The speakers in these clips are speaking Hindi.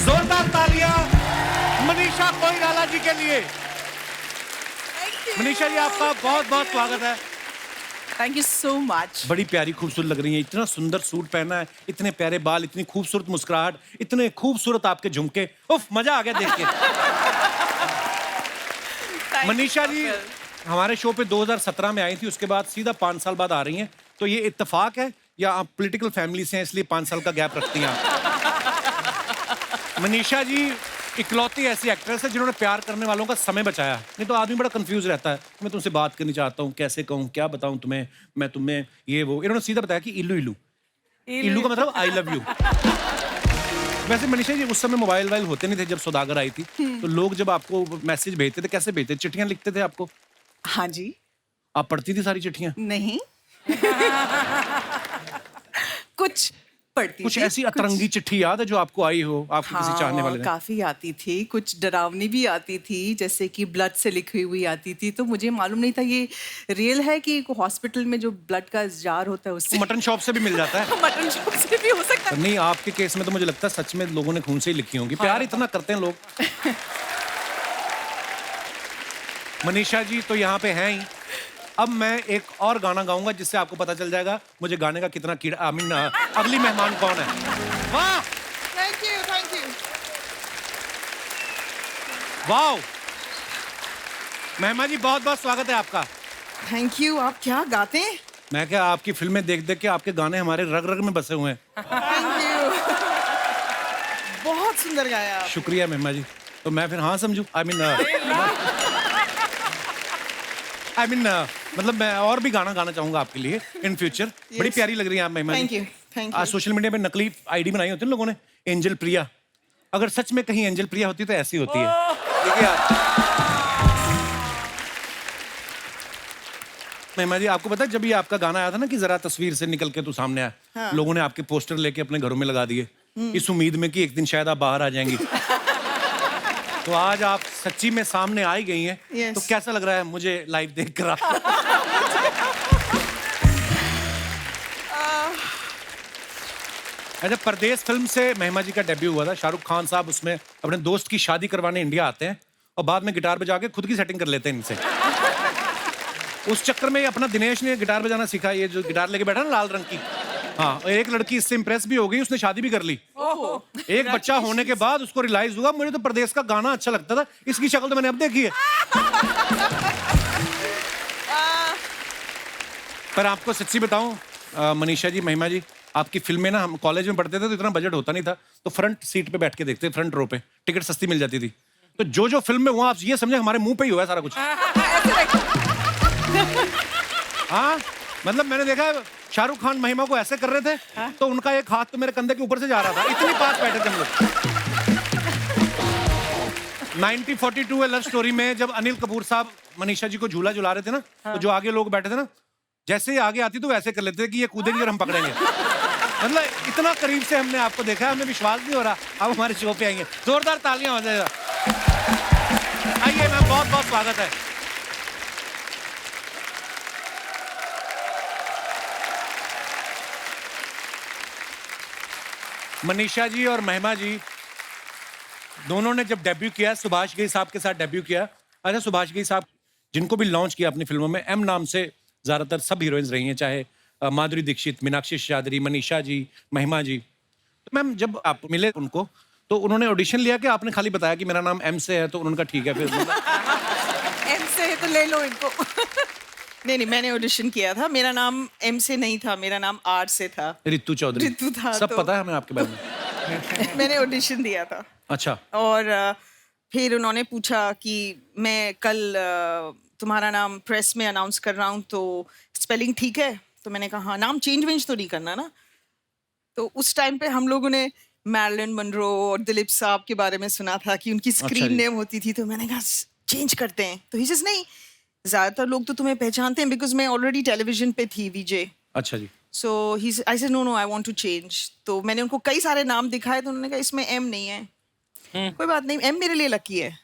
जोरदार तालियां मनीषा कोइराला जी के लिए। मनीषा जी आपका बहुत बहुत स्वागत है। Thank you so much. बड़ी प्यारी खूबसूरत लग रही है, इतना सुंदर सूट पहना है, इतने प्यारे बाल, इतनी खूबसूरत मुस्कुराहट, इतने खूबसूरत आपके झुमके, उफ मजा आ गया देख के। मनीषा जी हमारे शो पे 2017 में आई थी, उसके बाद सीधा 5 साल बाद आ रही हैं, तो ये इत्तेफाक है या आप पॉलिटिकल फैमिली से हैं इसलिए 5 साल का गैप रखती हैं आप? मनीषा जी इकलौती ऐसी एक्ट्रेस है जिन्होंने प्यार करने वालों का समय बचाया, नहीं तो आदमी बड़ा कंफ्यूज रहता है। मैं तुमसे बात करनी चाहता हूँ, कैसे कहूँ, क्या बताऊँ तुम्हें, मैं तुम्हें ये वो, इन्होंने सीधा बताया कि इल्लू इल्लू। इल्लू का मतलब आई लव यू। वैसे मनीषा जी उस समय मोबाइल वाइल होते नहीं थे जब सौदागर आई थी, तो लोग जब आपको मैसेज भेजते थे कैसे भेजते थे? चिट्ठियां लिखते थे आपको? हाँ जी। आप पढ़ती थी सारी चिट्ठियां? नहीं। कुछ पढ़ती कुछ थी, ऐसी अतरंगी चिट्ठी याद है जो आपको आई हो आपके किसी चाहने वाले ने? काफी आती थी, कुछ डरावनी भी आती थी, जैसे कि ब्लड से लिखी हुई आती थी, तो मुझे मालूम नहीं था ये रियल है कि हॉस्पिटल में जो ब्लड का जार होता है उससे। मटन शॉप से भी मिल जाता है। मटन शॉप से भी हो सकता है। नहीं आपके केस में तो मुझे लगता है सच में लोगों ने खून से ही लिखी होंगी। प्यार इतना करते हैं लोग। मनीषा जी तो यहाँ पे हैं ही। अब मैं एक और गाना गाऊंगा जिससे आपको पता चल जाएगा मुझे गाने का कितना कीड़ा, आई मीन अगली मेहमान कौन है। वाह, थैंक यू, थैंक यू। वाह महिमा जी बहुत बहुत स्वागत है आपका। Thank you. आप क्या गाते हैं? मैं क्या आपकी फिल्में देख देख के आपके गाने हमारे रग रग में बसे हुए हैं। Thank you. बहुत सुंदर गाया आप। शुक्रिया महिमा जी। तो मैं फिर हाँ समझू? आई मीन मतलब मैं और भी गाना गाना चाहूंगा आपके लिए इन फ्यूचर। बड़ी प्यारी लग रही है आप महिमा जी। थैंक यू, थैंक आज यू। सोशल मीडिया पे नकली आईडी बनाई होती है लोगों ने, एंजल प्रिया। अगर सच में कहीं एंजल प्रिया होती तो ऐसी होती है। देखिए आप महिमा जी, आपको पता है जब ये आपका गाना आया था ना कि जरा तस्वीर से निकल के तू सामने आया, हाँ। लोगों ने आपके पोस्टर लेके अपने घरों में लगा दिए इस उम्मीद में कि एक दिन शायद आप बाहर आ जाएंगी। तो आज आप सच्ची में सामने आ ही गई हैं। Yes. तो कैसा लग रहा है मुझे लाइव देख कर? अच्छा, परदेश फिल्म से महिमा जी का डेब्यू हुआ था। शाहरुख खान साहब उसमें अपने दोस्त की शादी करवाने इंडिया आते हैं और बाद में गिटार बजा के खुद की सेटिंग कर लेते हैं इनसे। उस चक्कर में अपना दिनेश ने गिटार बजाना सीखा, ये जो गिटार लेके बैठा ना लाल रंग की। हाँ, और एक लड़की इससे इंप्रेस भी हो गई, उसने शादी भी कर ली। एक बच्चा होने के बाद उसको रियलाइज हुआ मुझे तो परदेश का गाना अच्छा लगता था, इसकी शक्ल तो मैंने अब देखी है। पर आपको सच्ची बताऊं मनीषा जी, महिमा जी, आपकी फिल्में ना हम कॉलेज में पढ़ते थे तो इतना बजट होता नहीं था, तो फ्रंट सीट पे बैठ के देखते, फ्रंट रो पे टिकट सस्ती मिल जाती थी। तो जो फिल्म में हुआ आप ये समझे हमारे मुंह पे ही हुआ है सारा कुछ। हाँ, मतलब मैंने देखा है शाहरुख खान महिमा को ऐसे कर रहे थे तो उनका एक हाथ तो मेरे कंधे के ऊपर से जा रहा था, इतनी पास बैठे थे हम लोग। 1942 लव स्टोरी में जब अनिल कपूर साहब मनीषा जी को झूला झुला रहे थे ना, तो जो आगे लोग बैठे थे ना, जैसे ही आगे आती तो वैसे कर लेते थे कि ये कूदेंगे और हम पकड़ेंगे। मतलब इतना करीब से हमने आपको देखा है, हमें विश्वास नहीं हो रहा आप हमारे शो पे आएंगे। जोरदार तालियां हो जाएगा। आइए मैम, बहुत बहुत स्वागत है। मनीषा जी और महिमा जी दोनों ने जब डेब्यू किया, सुभाष घई साहब के साथ डेब्यू किया। अच्छा, सुभाष घई साहब जिनको भी लॉन्च किया अपनी फिल्मों में, एम नाम से ज्यादातर सब हीरोइंस रही हैं, चाहे माधुरी दीक्षित, मीनाक्षी शादरी, मनीषा जी, महिमा जी। तो मैम जब आप मिले उनको तो उन्होंने ऑडिशन लिया कि आपने खाली बताया कि मेरा नाम एम से है, तो उन्होंने कहा ठीक है फिर? एम से है तो ले लो इनको। नहीं, मैंने ऑडिशन किया था। मेरा नाम एम से नहीं था, मेरा नाम आर से था। रितु चौधरी। रितु था। सब तो पता है हमें आपके बारे में। मैंने ऑडिशन दिया था। अच्छा। और फिर उन्होंने पूछा कि मैं कल तुम्हारा नाम प्रेस में अनाउंस कर रहा हूँ तो स्पेलिंग ठीक है? तो मैंने कहा हाँ, नाम चेंज वेंज तो नहीं करना ना। तो उस टाइम पे हम लोगों ने मैरिलन मनरो और दिलीप साहब के बारे में सुना था कि उनकी स्क्रीन नेम होती थी, तो मैंने कहा चेंज करते हैं। तो ही सेज नहीं, ज्यादातर लोग तो तुम्हें पहचानते हैं बिकॉज मैं ऑलरेडी टेलीविजन पे थी, वीजे। अच्छा जी। So I said no I want to change. तो मैंने उनको कई सारे नाम दिखाए तो उन्होंने कहा इसमें एम नहीं है। कोई बात नहीं, एम मेरे लिए लकी है।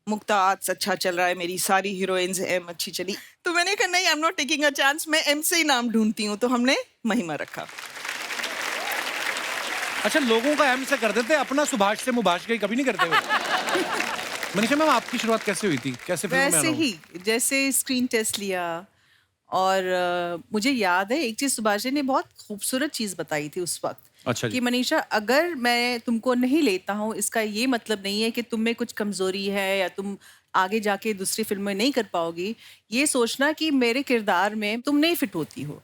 मुक्ताज अच्छा चल रहा है, मेरी सारी हीरोइंस एम अच्छी चली। तो मैंने कहा नहीं, I am not taking a chance, मैं एम से ही नाम ढूंढती हूँ। तो हमने महिमा रखा। अच्छा, लोगों का एम से कर देते, अपना सुभाष से मुभाष के कभी नहीं करते हुए। मनीषा मैम, आपकी शुरुआत कैसे हुई थी, कैसे फिल्म में वैसे आना हुआ? ही जैसे स्क्रीन टेस्ट लिया और मुझे याद है एक चीज सुभाष जी ने बहुत खूबसूरत चीज बताई थी उस वक्त अच्छा जी। कि मनीषा, अगर मैं तुमको नहीं लेता हूँ इसका ये मतलब नहीं है कि तुम में कुछ कमजोरी है या तुम आगे जाके दूसरी फिल्म में नहीं कर पाओगी। ये सोचना कि मेरे किरदार में तुम नहीं फिट होती हो।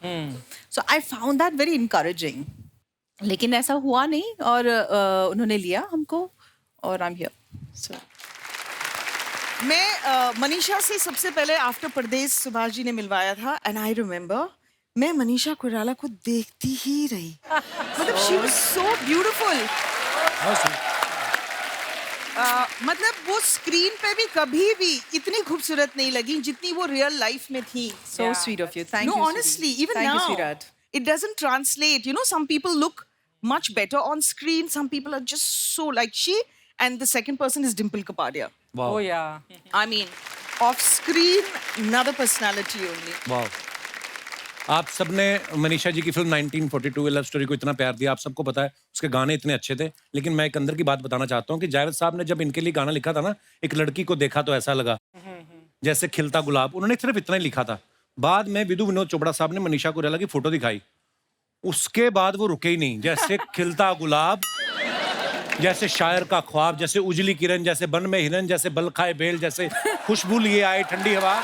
So I found that very encouraging. लेकिन ऐसा हुआ नहीं और उन्होंने लिया हमको और आई एम हियर। सो मैं मनीषा से सबसे पहले आफ्टर परदेश सुभाष जी ने मिलवाया था एंड आई रिमेम्बर मैं मनीषा कोइराला को देखती ही रही। मतलब शी वाज सो ब्यूटीफुल। मतलब वो स्क्रीन पे भी कभी भी इतनी खूबसूरत नहीं लगी जितनी वो रियल लाइफ में थी। so sweet of you. Thank No, you. honestly, sweetie. even Thank you, now, sweetheart. it doesn't translate. You know, some people look much better on screen. Some people are just so like she, and the second person is Dimple Kapadia. वाह, Oh yeah. I mean, off screen, another personality only. वाह। आप सबने मनीषा जी की फिल्म 1942 लव स्टोरी को इतना प्यार दिया, आप सबको पता है उसके गाने इतने अच्छे थे। लेकिन मैं एक अंदर की बात बताना चाहता हूँ कि जावेद साहब ने जब इनके लिए गाना लिखा था ना, एक लड़की को देखा तो ऐसा लगा जैसे खिलता गुलाब, उन्होंने सिर्फ इतना ही लिखा था। बाद में विदु विनोद चोपड़ा साहब ने मनीषा कोइराला की फोटो दिखाई, उसके बाद वो रुके ही नहीं। जैसे खिलता गुलाब, जैसे शायर का ख्वाब, जैसे उजली किरण, जैसे बन में हिरन, जैसे बल खाए बेल, जैसे खुशबू लिए आए ठंडी हवा।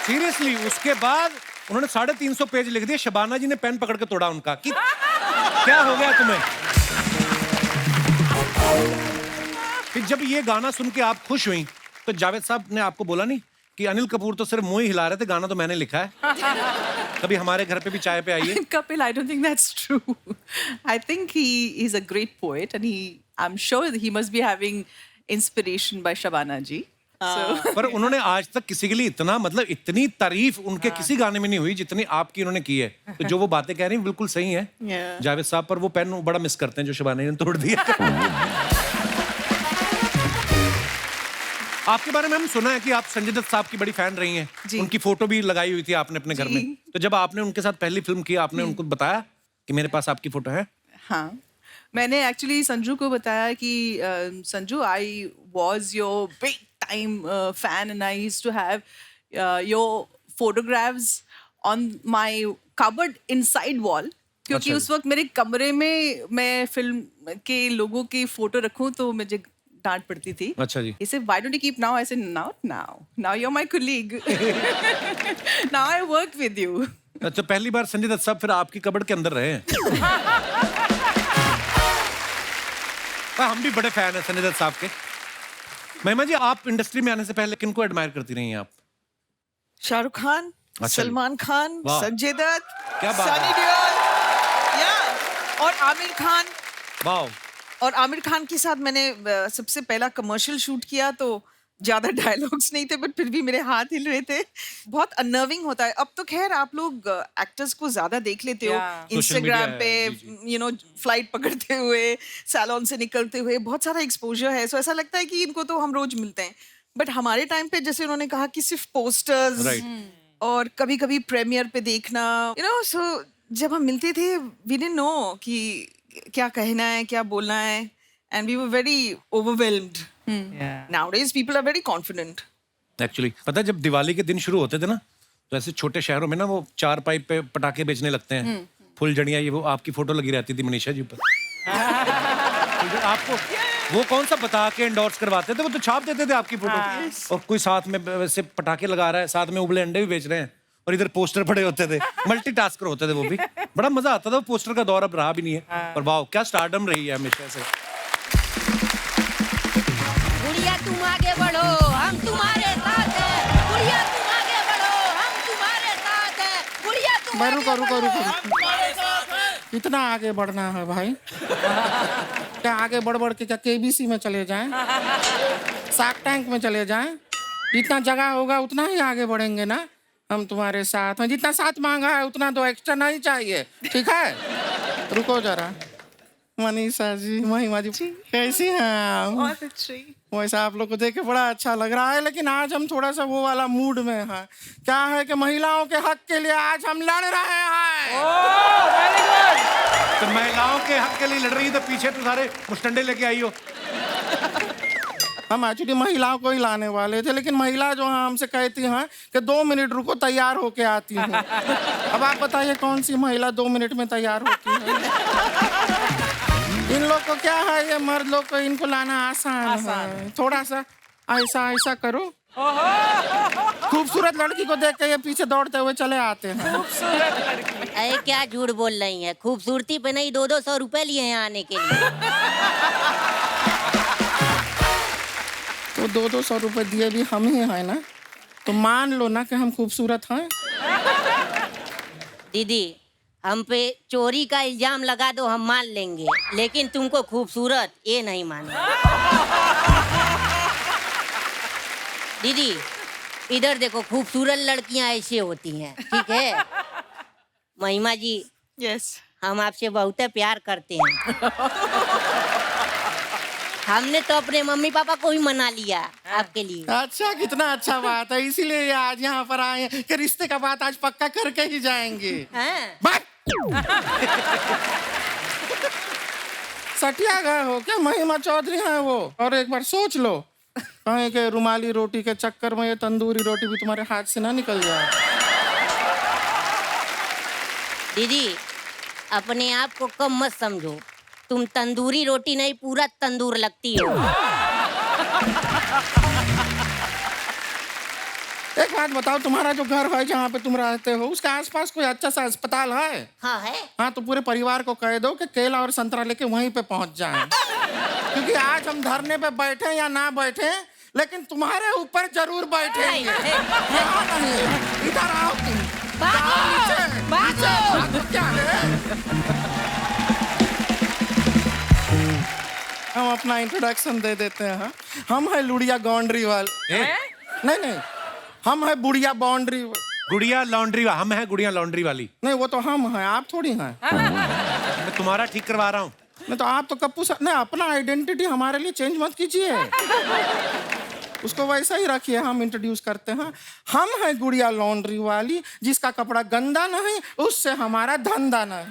सीरियसली, उसके बाद उन्होंने 350 पेज लिख दिए। शबाना जी ने पेन पकड़ के तोड़ा उनका कि क्या हो गया तुम्हें। फिर जब ये गाना सुन के आप खुश हुई तो जावेद साहब ने आपको बोला नहीं कि अनिल कपूर तो सिर्फ मुंह ही हिला रहे थे, गाना तो मैंने लिखा है, कभी हमारे घर पे भी चाय पे आइए। Kapil, I don't think that's true. I think he is a great poet and I'm sure he must be having inspiration by Shabana ji. So, पर उन्होंने आज तक किसी के लिए इतना, मतलब इतनी तारीफ उनके किसी गाने में नहीं हुई जितनी आपकी उन्होंने की है। तो जो वो बातें कह रही हैं बिल्कुल सही है। Yeah. जावेद साहब पर वो पेन बड़ा मिस करते हैं जो शबाना ने तोड़ दिया। आपके बारे में हम सुना है कि आप संजय दत्त साहब की बड़ी फैन रही हैं। जी। उनकी फोटो भी लगाई हुई थी आपने अपने घर जी। में। तो जब आपने उनके साथ पहली फिल्म की, आपने उनको बताया कि मेरे पास आपकी फोटो है? हाँ, मैंने एक्चुअली संजू को बताया कि Sanju, I was your big time fan and I used to have your photographs on my cupboard inside wall, क्योंकि अच्छा उस वक्त मेरे कमरे में मैं फिल्म के लोगों की फोटो रखूं तो मुझे डांट पड़ती थी। अच्छा जी। He said, why don't you keep now? I said, not now. Now you're my colleague. Now I work with you. अच्छा, पहली बार संजय दत्त साहब फिर आपकी कबर्ड के अंदर रहे हैं। हम भी बड़े फैन हैं संजय दत्त साहब के। महिमा जी, आप इंडस्ट्री में आने से पहले किनको एडमायर करती रही हैं आप? शाहरुख खान, अच्छा जी। सलमान खान, वाह। संजय दत्त, क्या बात है। सनी देओल, या और आमिर खान। वाह। और आमिर खान के साथ मैंने सबसे पहला कमर्शियल शूट किया तो ज्यादा डायलॉग्स नहीं थे बट फिर भी मेरे हाथ हिल रहे थे। बहुत अनर्विंग होता है। अब तो खैर आप लोग एक्टर्स को ज्यादा देख लेते हो Yeah. इंस्टाग्राम Social media पे, है, जी, यू नो, फ्लाइट पकड़ते हुए, सैलून से निकलते हुए, बहुत सारा एक्सपोजर है। सो ऐसा लगता है कि इनको तो हम रोज मिलते हैं। बट हमारे टाइम पे जैसे उन्होंने कहा कि सिर्फ पोस्टर्स Right. और कभी कभी प्रीमियर पे देखना, यू नो। सो जब हम मिलते थे वी डिडंट नो कि क्या कहना है, क्या बोलना है, and we were very overwhelmed. Yeah. Nowadays people are very confident. Actually पता है, जब दिवाली के दिन शुरू होते थे ना, तो ऐसे छोटे शहरों में ना वो 4 पाइप पे पटाखे बेचने लगते हैं, फुलझड़ियाँ, ये वो आपकी फोटो लगी रहती थी मनीषा जी पर। तो आपको वो कौन सा बता के एंडोर्स करवाते थे, वो तो छाप देते थे आपकी फोटो। और कोई साथ में वैसे पटाखे लगा रहा है, साथ में उबले अंडे भी बेच रहे हैं, और इधर पोस्टर पड़े होते थे। मल्टीटास्कर होते थे वो भी। बड़ा मजा आता था। वो पोस्टर का दौर अब रहा भी नहीं है। पर वाह, क्या स्टारडम रही है हमेशा से। गुड़िया तुम आगे बढ़ो, हम तुम्हारे साथ हैं। गुड़िया तुम आगे बढ़ो, हम तुम्हारे साथ हैं। गुड़िया तुम भाई आगे रुको रुको बढ़ो, रुको हम तुम्हारे साथ हैं। इतना आगे बढ़ना है भाई? क्या आगे बढ़ बढ़ के क्या केबीसी में चले जाएं, शार्क टैंक में चले जाएं? जितना जगह होगा उतना ही आगे बढ़ेंगे ना। हम तुम्हारे साथ हैं, जितना साथ मांगा है उतना तो एक्स्ट्रा नहीं चाहिए, ठीक है? रुको जरा, मनीषा जी, महिमा जी, कैसी हैं आप? बहुत अच्छी। वैसे आप लोग को देख के बड़ा अच्छा लग रहा है, लेकिन आज हम थोड़ा सा वो वाला मूड में हैं। क्या है कि महिलाओं के हक के लिए आज हम लड़ रहे हैं। तो महिलाओं के हक के लिए लड़ रही है, तो पीछे तो सारे मुस्टंडे लेके आई हो। हम एक्चुअली महिलाओं को ही लाने वाले थे, लेकिन महिला जो है हमसे कहती हैं कि 2 मिनट रुको, तैयार होके आती हूँ। अब आप बताइए कौन सी महिला 2 मिनट में तैयार होती है? इन लोग को क्या है, ये मर्द लोग को इनको लाना आसान है। थोड़ा सा ऐसा ऐसा करो, खूबसूरत लड़की को देख के ये पीछे दौड़ते हुए चले आते हैं। अरे क्या झूठ बोल रही है, खूबसूरती पे नहीं 200-200 रुपए लिए हैं आने के लिए। तो 200-200 रुपए दिए भी हम ही हैं ना, तो मान लो ना कि हम खूबसूरत हैं। दीदी, हम पे चोरी का इल्जाम लगा दो, हम मान लेंगे, लेकिन तुमको खूबसूरत ये नहीं माने। दीदी इधर देखो, खूबसूरत लड़कियां ऐसे होती हैं, ठीक है? महिमा जी, यस। हम आपसे बहुत प्यार करते हैं। हमने तो अपने मम्मी पापा को ही मना लिया आपके लिए। अच्छा, कितना अच्छा बात है, इसीलिए ये आज यहाँ पर आए हैं कि रिश्ते का बात आज पक्का करके ही जाएंगे। हैं? बात सटिया गए हो क्या? महिमा चौधरी हैं वो। और एक बार सोच लो, कहीं के रुमाली रोटी के चक्कर में ये तंदूरी रोटी भी तुम्हारे हाथ से ना निकल जाए। दीदी अपने आप को कम मत समझो, तुम तंदूरी रोटी नहीं पूरा तंदूर लगती हो। एक बात बताओ, तुम्हारा जो घर है जहाँ पे तुम रहते हो, उसके आसपास कोई अच्छा सा अस्पताल है? हाँ है। हाँ, तो पूरे परिवार को कह दो कि केला और संतरा लेके वहीं पे पहुंच जाएं। क्योंकि आज हम धरने पे बैठे या ना बैठे, लेकिन तुम्हारे ऊपर जरूर बैठेंगे। यहाँ नहीं, इधर आओ तुम। भागो, नीचे, भागो। नीचे, भागो, क्या है? हम अपना इंट्रोडक्शन दे देते हैं। हम है लुड़िया बाउंड्री वाले। नहीं, हम है बुढ़िया बाउंड्री। गुड़िया लॉन्ड्री, हम हैं गुड़िया लॉन्ड्री वाली। नहीं, वो तो हम हैं, आप थोड़ी हैं। मैं तुम्हारा ठीक करवा रहा हूँ। नहीं तो आप तो कप्पू सा... नहीं, अपना आइडेंटिटी हमारे लिए चेंज मत कीजिए, उसको वैसा ही रखिए। हम इंट्रोड्यूस करते हैं, हम हैं गुड़िया लॉन्ड्री वाली, जिसका कपड़ा गंदा नहीं, उससे हमारा धंधा नहीं।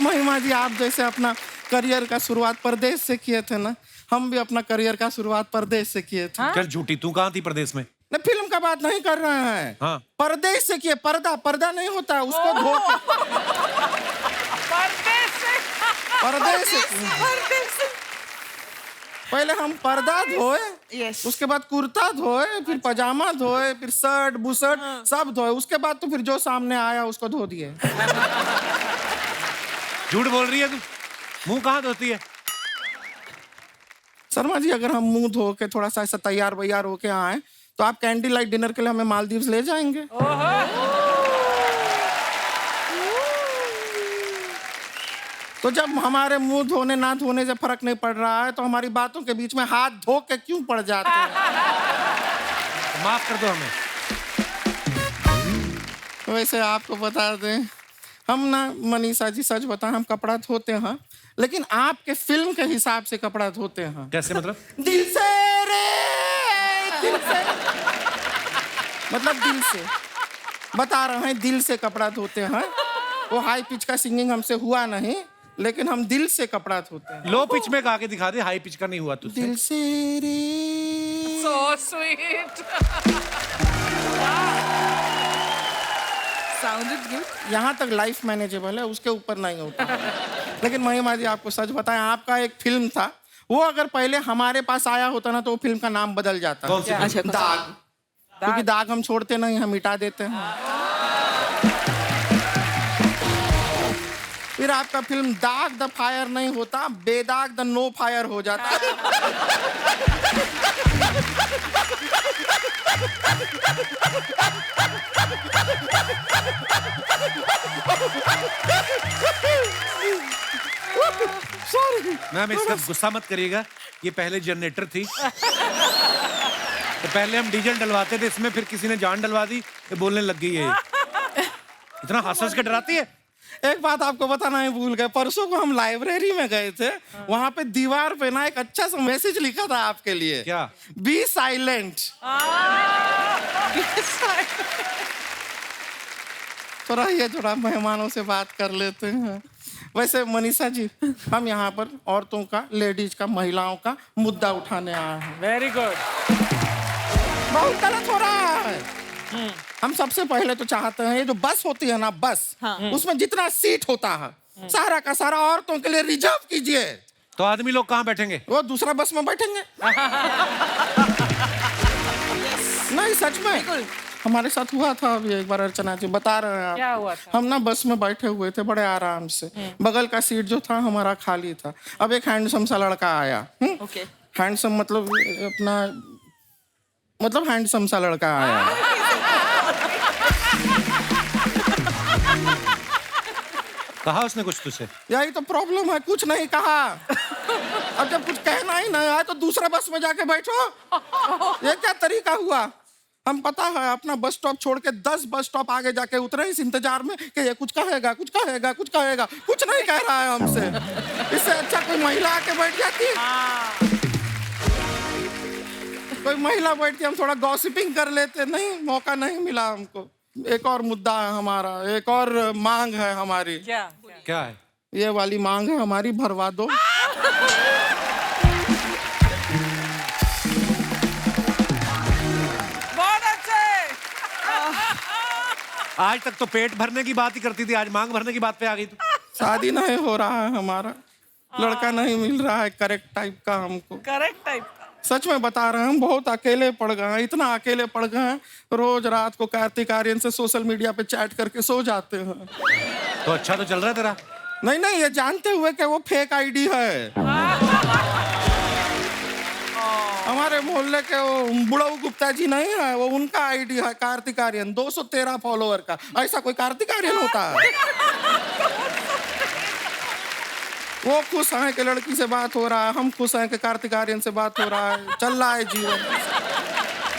महिमा जी, आप जैसे अपना करियर का शुरुआत परदेश से किए थे ना, हम भी अपना करियर का शुरुआत परदेश से किए थे। चल झूठी, तू कहाँ थी प्रदेश में? नहीं, फिल्म का बात नहीं कर रहे हैं। हाँ। परदेश से किए। पर्दा नहीं होता है, उसको धो के परदेश से पहले हम पर्दा धोए, यस। उसके बाद कुर्ता धोए, फिर पजामा धोए, फिर शर्ट बुशर्ट सब धोए, उसके बाद तो फिर जो सामने आया उसको धो दिए। झूठ बोल रही है तू। मुंह कहाँ धोती है? शर्मा जी, अगर हम मुंह धो के थोड़ा सा ऐसा तैयार वैयार होके आए, तो आप कैंडल लाइट डिनर के लिए हमें मालदीव्स ले जाएंगे। तो जब हमारे मुंह धोने ना धोने से फर्क नहीं पड़ रहा है, तो हमारी बातों के बीच में हाथ धो के क्यों पड़ जाते हैं? तो माफ कर दो हमें। वैसे आपको बता दें, हम ना मनीषा जी, सच बताएं, हम कपड़ा धोते हैं, लेकिन आपके फिल्म के हिसाब से कपड़ा धोते हैं। कैसे मतलब? दिल से रे, दिल से, मतलब दिल से बता रहे हैं, दिल से कपड़ा धोते हैं। वो हाई पिच का सिंगिंग हमसे हुआ नहीं, लेकिन हम दिल से कपड़ा धोते हैं। लो पिच में गा के दिखा दे, हाई पिच का नहीं हुआ तुझसे। दिल से रे। So sweet. Sounded good. यहाँ तक लाइफ मैनेजेबल है, उसके ऊपर नहीं होता। लेकिन महिमा जी, आपको सच बताएं, आपका एक फिल्म था, वो अगर पहले हमारे पास आया होता ना, तो वो फिल्म का नाम बदल जाता। कौन सी? अच्छा, दाग। क्योंकि दाग हम छोड़ते नहीं, हम मिटा देते हैं। फिर आपका फिल्म दाग द फायर नहीं होता, बेदाग द नो फायर हो जाता। सॉरी मैम, इस पर गुस्सा मत करिएगा, ये पहले जनरेटर थी। तो पहले हम डीजल डलवाते थे इसमें, फिर किसी ने जान डलवा दी, ये बोलने लग गई है। इतना हंस हंस के डराती है। एक बात आपको बताना ही भूल गए, परसों को हम लाइब्रेरी में गए थे, वहां पे दीवार पे ना एक अच्छा सा मैसेज लिखा था आपके लिए। क्या? Be silent. तो रहिए, थोड़ा मेहमानों से बात कर लेते हैं। वैसे मनीषा जी, हम यहाँ पर औरतों का, लेडीज का, महिलाओं का मुद्दा उठाने आए हैं। Very good. बहुत गलत हो रहा है। हम सबसे पहले तो चाहते हैं ये जो बस होती है ना, बस, उसमें जितना सीट होता है सारा का सारा औरतों के लिए रिजर्व कीजिए। तो आदमी लोग कहाँ बैठेंगे? वो दूसरा बस में बैठेंगे। नहीं, सच में हमारे साथ हुआ था अभी एक बार। अर्चना जी बता रहे हैं आप। क्या हुआ था? हम ना बस में बैठे हुए थे बड़े आराम से, बगल का सीट जो था हमारा खाली था। अब एक हैंडसम सा लड़का आया। ओके। हैंडसम मतलब अपना, मतलब हैंडसम सा लड़का आया। कहा उसने कुछ तुझसे? यही तो प्रॉब्लम है, कुछ नहीं कहा। अब जब कुछ कहना ही नहीं आया तो दूसरा बस में जाके बैठो। ये क्या तरीका हुआ? हम पता है अपना बस स्टॉप छोड़ के 10 बस स्टॉप आगे जाके उतरे इस इंतजार में कि ये कुछ कहेगा, कुछ कहेगा, कुछ कहेगा। कुछ नहीं कह रहा है हमसे। इससे अच्छा कोई महिला आके बैठ जाती। कोई महिला बैठती, हम थोड़ा गॉसिपिंग कर लेते। नहीं, मौका नहीं मिला हमको। एक और मुद्दा है हमारा, एक और मांग है हमारी। क्या? क्या है? ये वाली मांग है हमारी, भरवा दो। बहुत अच्छे। आज तक तो पेट भरने की बात ही करती थी, आज मांग भरने की बात पे आ गई तू। शादी नहीं हो रहा है हमारा, लड़का नहीं मिल रहा है करेक्ट टाइप का हमको। करेक्ट टाइप का। सच में बता रहे हैं, हम बहुत अकेले पड़ गए हैं, इतना अकेले पड़ गए हैं। रोज रात को कार्तिक आर्यन से सोशल मीडिया पे चैट करके सो जाते हैं। तो अच्छा तो चल रहा है तेरा? नहीं नहीं, ये जानते हुए कि वो फेक आईडी है। हमारे मोहल्ले के वो बुढ़ऊ गुप्ता जी नहीं है, वो उनका आईडी है, कार्तिक आर्यन, 213 फॉलोअर का। ऐसा कोई कार्तिक आर्यन होता है? वो खुश हैं कि लड़की से बात हो रहा है, हम खुश हैं कि कार्तिक आर्यन से बात हो रहा है। चल रहा है जीवन।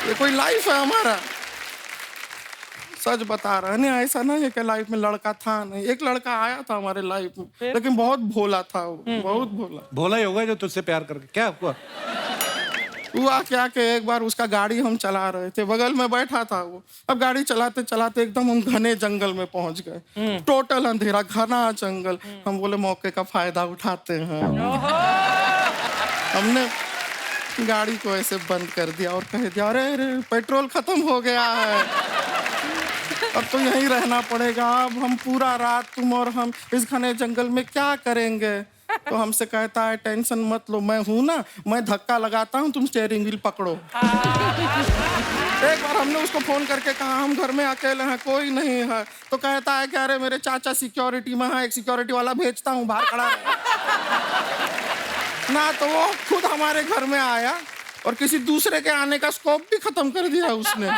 ये कोई लाइफ है हमारा? सच बता रहा है। नहीं, ऐसा नहीं है कि लाइफ में लड़का था नहीं। एक लड़का आया था हमारे लाइफ में, लेकिन बहुत भोला था वो, बहुत भोला। भोला ही होगा जो तुझसे प्यार करके। क्या हुआ? हुआ क्या कि एक बार उसका गाड़ी हम चला रहे थे, बगल में बैठा था वो। अब गाड़ी चलाते चलाते एकदम हम घने जंगल में पहुंच गए। टोटल अंधेरा, घना जंगल। हम बोले मौके का फायदा उठाते हैं। हमने गाड़ी को ऐसे बंद कर दिया और कह दिया, अरे अरे पेट्रोल खत्म हो गया है, अब तो यहीं रहना पड़ेगा। अब हम पूरा रात तुम और हम इस घने जंगल में क्या करेंगे? तो हमसे कहता है, टेंशन मत लो, मैं हूं ना, मैं धक्का लगाता हूं, तुम स्टीयरिंग व्हील पकड़ो। एक बार हमने उसको फोन करके कहा हम घर में अकेले हैं, कोई नहीं है। तो कहता है कि अरे मेरे चाचा सिक्योरिटी में है, एक सिक्योरिटी वाला भेजता हूँ, बाहर खड़ा रहे। ना तो वो खुद हमारे घर में आया और किसी दूसरे के आने का स्कोप भी खत्म कर दिया उसने।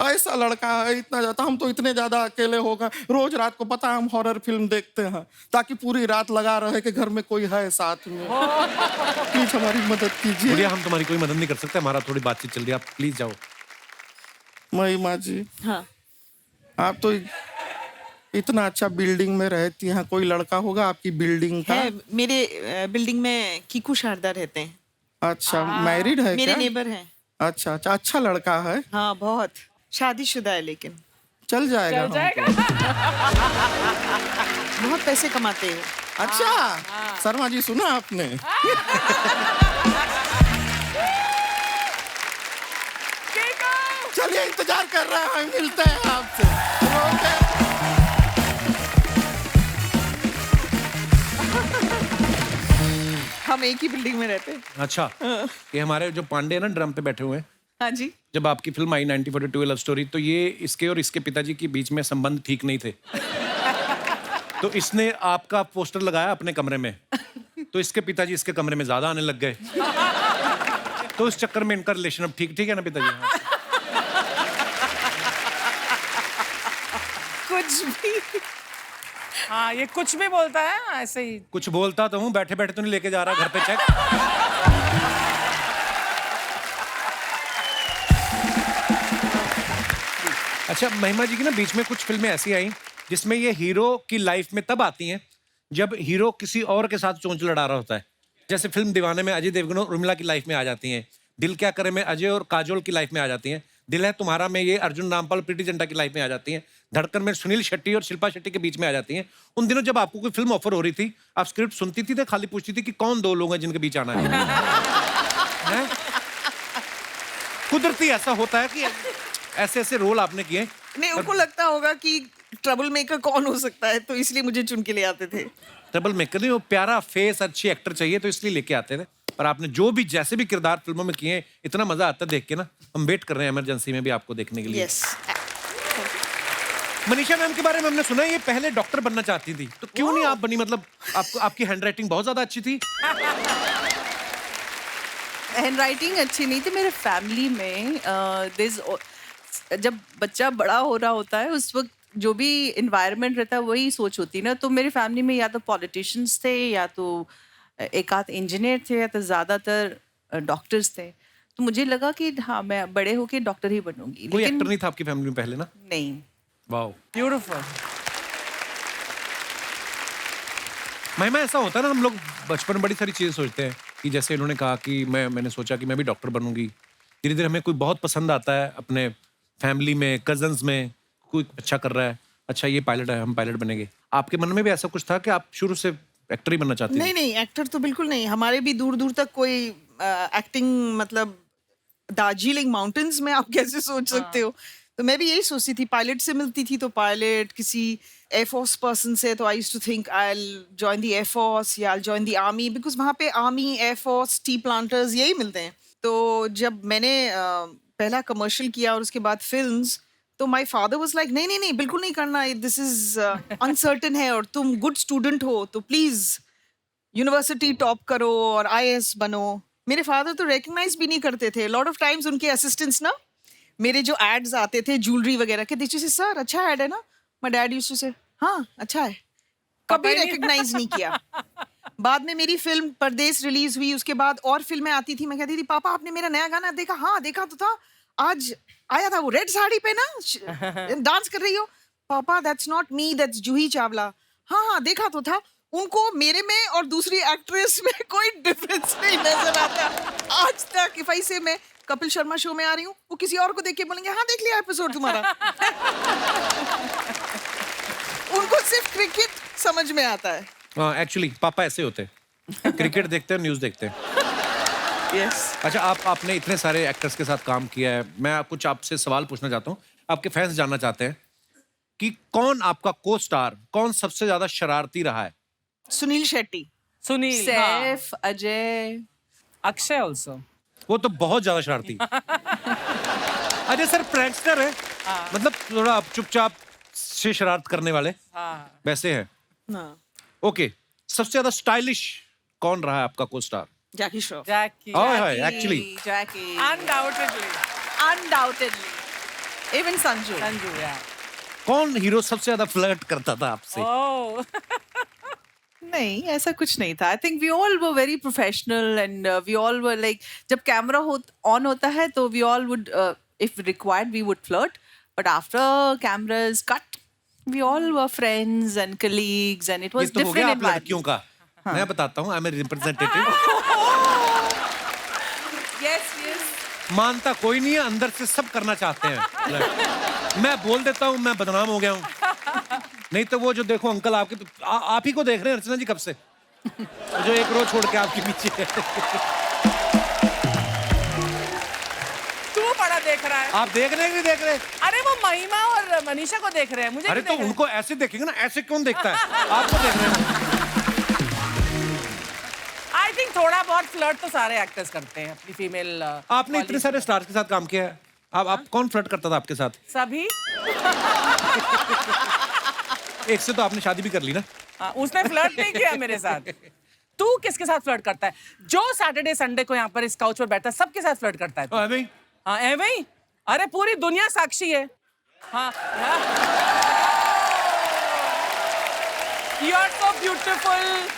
ऐसा लड़का है, इतना ज्यादा। हम तो इतने ज्यादा अकेले हो गए, रोज रात को पता है हम हॉरर फिल्म देखते हैं ताकि पूरी रात लगा रहे कि घर में कोई है साथ में। प्लीज हमारी मदद कीजिए। भैया हम तुम्हारी कोई मदद नहीं कर सकते, हमारा थोड़ी बातचीत चल रही है, आप प्लीज जाओ। महिमा जी, हाँ। आप तो इतना अच्छा बिल्डिंग में रहती हैं, कोई लड़का होगा आपकी बिल्डिंग का? है, मेरे बिल्डिंग में कीकू शारदा रहते हैं। अच्छा, मैरिड है मेरे क्या? नेबर हैं। अच्छा अच्छा, अच्छा लड़का है। हाँ, बहुत। शादीशुदा है लेकिन चल जाएगा हमको। बहुत पैसे कमाते हैं। अच्छा, शर्मा जी सुना आपने? चलिए, इंतजार कर रहे हैं, मिलते हैं आपसे। ओके। हम एक ही बिल्डिंग में रहते हैं। अच्छा, ये हमारे जो पांडे हैं ना ड्रम पे बैठे हुए हैं, हाँ जी। जब आपकी फिल्म आई 1942 लव स्टोरी, तो ये इसके और इसके पिताजी के बीच में संबंध ठीक नहीं थे। तो इसने आपका पोस्टर लगाया अपने कमरे में, तो इसके पिताजी इसके कमरे में ज्यादा आने लग गए। तो इस चक्कर में इनका रिलेशन अब ठीक ठीक है ना पिताजी? हाँ। कुछ भी। हाँ, ये कुछ भी बोलता है ऐसे ही। कुछ बोलता तो हूँ, बैठे बैठे तो नहीं लेके जा रहा घर पे चेक। अच्छा, महिमा जी की ना बीच में कुछ फिल्में ऐसी आई जिसमें ये हीरो की लाइफ में तब आती हैं जब हीरो किसी और के साथ चोंच लड़ा रहा होता है। जैसे फिल्म दीवाने में अजय देवगन और उर्मिला की लाइफ में आ जाती हैं। दिल क्या करे में अजय और काजोल की लाइफ में आ जाती हैं। दिल है तुम्हारा में ये अर्जुन रामपाल और प्रीति जिंटा की लाइफ में आ जाती हैं। धड़कन में सुनील शेट्टी और शिल्पा शेट्टी के बीच में आ जाती हैं। उन दिनों जब आपको कोई फिल्म ऑफर हो रही थी, आप स्क्रिप्ट सुनती थी तो खाली पूछती थी कि कौन दो लोग हैं जिनके बीच आना है? हैं? कुदरती ऐसा होता है कि ऐसे ऐसे रोल आपने किए। नहीं, उनको लगता होगा कि ट्रबल मेकर कौन हो सकता है, तो इसलिए मुझे चुन के ले आते थे। ट्रबल मेकर नहीं, वो प्यारा फेस, अच्छी एक्टर चाहिए तो इसलिए लेके आते थे। पर आपने जो भी जैसे भी किरदार फिल्मों में किए, इतना मजा आता है देख के ना। हम वेट कर रहे हैं इमरजेंसी में भी आपको देखने के लिए। यस। मनीषा मैम के बारे में हमने सुना है ये पहले डॉक्टर बनना चाहती थी, तो क्यों नहीं आप बनी? मतलब आपको आपकी हैंडराइटिंग बहुत ज्यादा अच्छी थी। हैंडराइटिंग अच्छी नहीं थी मेरे फैमिली में। जब बच्चा बड़ा हो रहा होता है उस वक्त जो भी इन्वायरमेंट रहता है वही सोच होती है ना। तो मेरी फैमिली में या तो पॉलिटिशियंस थे, या तो एक आध इंजीनियर थे, या तो ज़्यादातर डॉक्टर्स थे। तो मुझे लगा कि हाँ मैं बड़े होके डॉक्टर ही बनूंगी। कोई एक्टर नहीं था आपकी फैमिली में पहले ना? नहीं। वाह, ब्यूटीफुल। महिमा ऐसा होता है ना, हम लोग बचपन में बड़ी सारी चीजें सोचते हैं कि जैसे इन्होंने कहा कि मैंने सोचा कि मैं भी डॉक्टर बनूंगी। धीरे धीरे हमें कोई बहुत पसंद आता है अपने फैमिली में, कजन्स में, कोई अच्छा कर रहा है, अच्छा ये पायलट है, हम पायलट बनेंगे। आपके मन में भी ऐसा कुछ था कि आप शुरू से एक्टर ही बनना चाहती थी? नहीं नहीं, एक्टर तो बिल्कुल नहीं। हमारे भी दूर दूर तक कोई एक्टिंग, मतलब दार्जिलिंग माउंटेन्स में आप कैसे सोच सकते हो। तो मैं भी यही सोचती थी, पायलट से मिलती थी तो पायलट, किसी एयरफोर्स पर्सन से तो I used to think I will join the air force या I join the army, because वहाँ पे आर्मी, एयरफोर्स, टी प्लांटर्स यही मिलते हैं। तो जब मैंने पहला कमर्शियल किया और उसके बाद फिल्म्स, तो माय फादर वाज लाइक नहीं नहीं नहीं, बिल्कुल नहीं करना, दिस इज अनसर्टन है और तुम गुड स्टूडेंट हो तो प्लीज यूनिवर्सिटी टॉप करो और आईएएस बनो। मेरे फादर तो रिकग्नाइज भी नहीं करते थे। लॉट ऑफ टाइम्स उनके असिस्टेंट्स ना, मेरे जो एड्स आते थे ज्वेलरी वगैरह के, दीजिए सर अच्छा एड है ना, माय डैड यूज्ड टू से हाँ अच्छा है, कभी रिकग्नाइज नहीं किया। बाद में मेरी फिल्म परदेस रिलीज हुई, उसके बाद और फिल्में आती थी, मैं कहती थी पापा आपने मेरा नया गाना देखा? हाँ देखा तो था, आज आया था वो रेड साड़ी पे ना, डांस कर रही हो। पापा that's not me, that's Juhi Chawla. हाँ हाँ देखा तो था। उनको मेरे में और दूसरी एक्ट्रेस में कोई डिफरेंस नहीं नजर आता आज तक। इफ आई से मैं कपिल शर्मा शो में आ रही हूँ, वो किसी और को देख के बोलेंगे हाँ देख लिया एपिसोड तुम्हारा। उनको सिर्फ क्रिकेट समझ में आता है। हाँ, एक्चुअली पापा ऐसे होते हैं, क्रिकेट देखते हैं, न्यूज देखते हैं। यस। अच्छा, आपने इतने सारे एक्टर्स के साथ काम किया है, मैं कुछ आपसे सवाल पूछना चाहता हूँ। आपके फैंस जानना चाहते हैं कि कौन आपका को स्टार, कौन सबसे ज्यादा शरारती रहा है? सुनील शेट्टी। सुनील, हाँ। सैफ, अजय, अक्षय ऑल्सो। वो तो बहुत ज्यादा शरारती। अजय सर प्रैंकस्टर है, मतलब थोड़ा आप चुपचाप से शरारत करने वाले हाँ। वैसे हैं। हाँ, ओके, सबसे ज्यादा स्टाइलिश कौन रहा है आपका को स्टार? जैकी श्रॉफ। जैकी। एक्चुअली जैकी, अनडाउटेडली। इवन संजू। संजू, या। कौन हीरो सबसे ज्यादा फ्लर्ट करता था आपसे? ओह। नहीं, ऐसा कुछ नहीं था। I think we all were very professional and we all were like, जब कैमरा ऑन होता है तो we all would if required we would flirt, but after cameras cut we all were friends and colleagues and it ये वाज तो हो गया डिफरेंट आप लड़कियों का। मैं बताता हूँ, I am a representative. Yes yes. मानता कोई नहीं है, अंदर से सब करना चाहते हैं। मैं बोल देता हूँ मैं बदनाम हो गया हूँ। नहीं तो वो जो देखो अंकल आपके तो आप ही को देख रहे हैं अर्चना जी कब से, जो एक रो छोड़ के आपके पीछे है। तू बड़ा देख रहा है। आप देख रहे हैं कि नहीं देख रहे? अरे वो महिमा और मनीषा को देख रहे हैं, मुझे अरे नहीं तो देख रहे। उनको ऐसे देखेंगे ना, ऐसे कौन देखता है? आपको देख रहे हैं। आई थिंक थोड़ा बहुत फ्लर्ट तो सारे एक्टर्स करते हैं अपनी फीमेल। आपने इतने सारे स्टार्स के साथ काम किया है, आप कौन फ्लर्ट करता था आपके साथ? सभी। एक से तो आपने शादी भी कर ली ना? हाँ, उसने फ्लर्ट नहीं किया मेरे साथ। तू किसके साथ फ्लर्ट करता है? जो सैटरडे संडे को यहाँ पर इस काउच पर बैठता है सबके साथ फ्लर्ट करता है तू। भाई हाँ एवे ही। अरे पूरी दुनिया साक्षी है। हाँ, यू आर सो ब्यूटीफुल,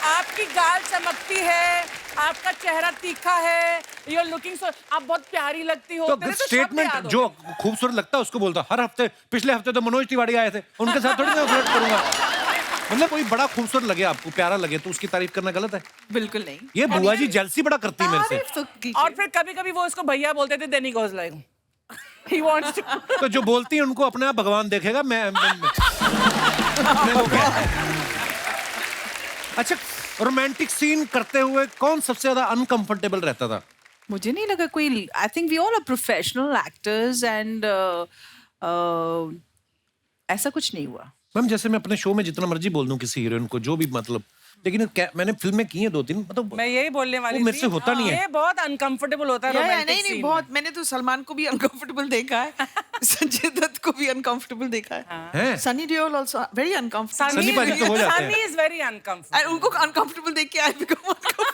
आपकी गाल चमकती है, आपका चेहरा तीखा है, यू आर लुकिंग सो, आप बहुत प्यारी लगती हो। तो तेरे शब्द स्टेटमेंट याद हो जो गए। खूबसूरत लगता है उसको बोलता। हर हफ्ते, पिछले हफ्ते तो मनोज तिवारी आए थे, उनके साथ थोड़ी मैं फ्लर्ट करूंगा। मतलब कोई बड़ा खूबसूरत लगे आपको, प्यारा लगे, तो उसकी तारीफ करना गलत है? बिल्कुल नहीं। ये बुआ जी जेलसी बड़ा करती है मेरे से। तारीफ तो कीजिए। और फिर कभी-कभी वो इसको भैया बोलते थे, then he goes like he wants to. तो जो बोलती है उनको अपने आप भगवान देखेगा। मैं वो क्या है? अच्छा, रोमांटिक सीन करते हुए कौन सबसे ज्यादा अनकंफर्टेबल रहता था? मुझे नहीं लगा कोई, I think we all are professional actors and ऐसा कुछ नहीं हुआ। मैम जैसे मैं अपने शो में जितना मर्जी बोल दूं किसी हीरोइन को, जो भी मतलब, लेकिन मैंने फिल्में की हैं 2-3, मतलब मैं यही बोलने वाली वो मेरे थी। से होता नहीं है। ये बहुत अनकंफर्टेबल होता है या, रोमांटिक नहीं नहीं, सीन। बहुत। मैंने तो सलमान को भी अनकंफर्टेबल देखा है, संजय दत्त को भी अनकंफर्टेबल देखा है, हैं? Sunny Deol also very uncomfortable. Sunny पाजी तो हो जाते हैं। Sunny is very uncomfortable. And उनको अनकंफर्टेबल देख के I become uncomfortable,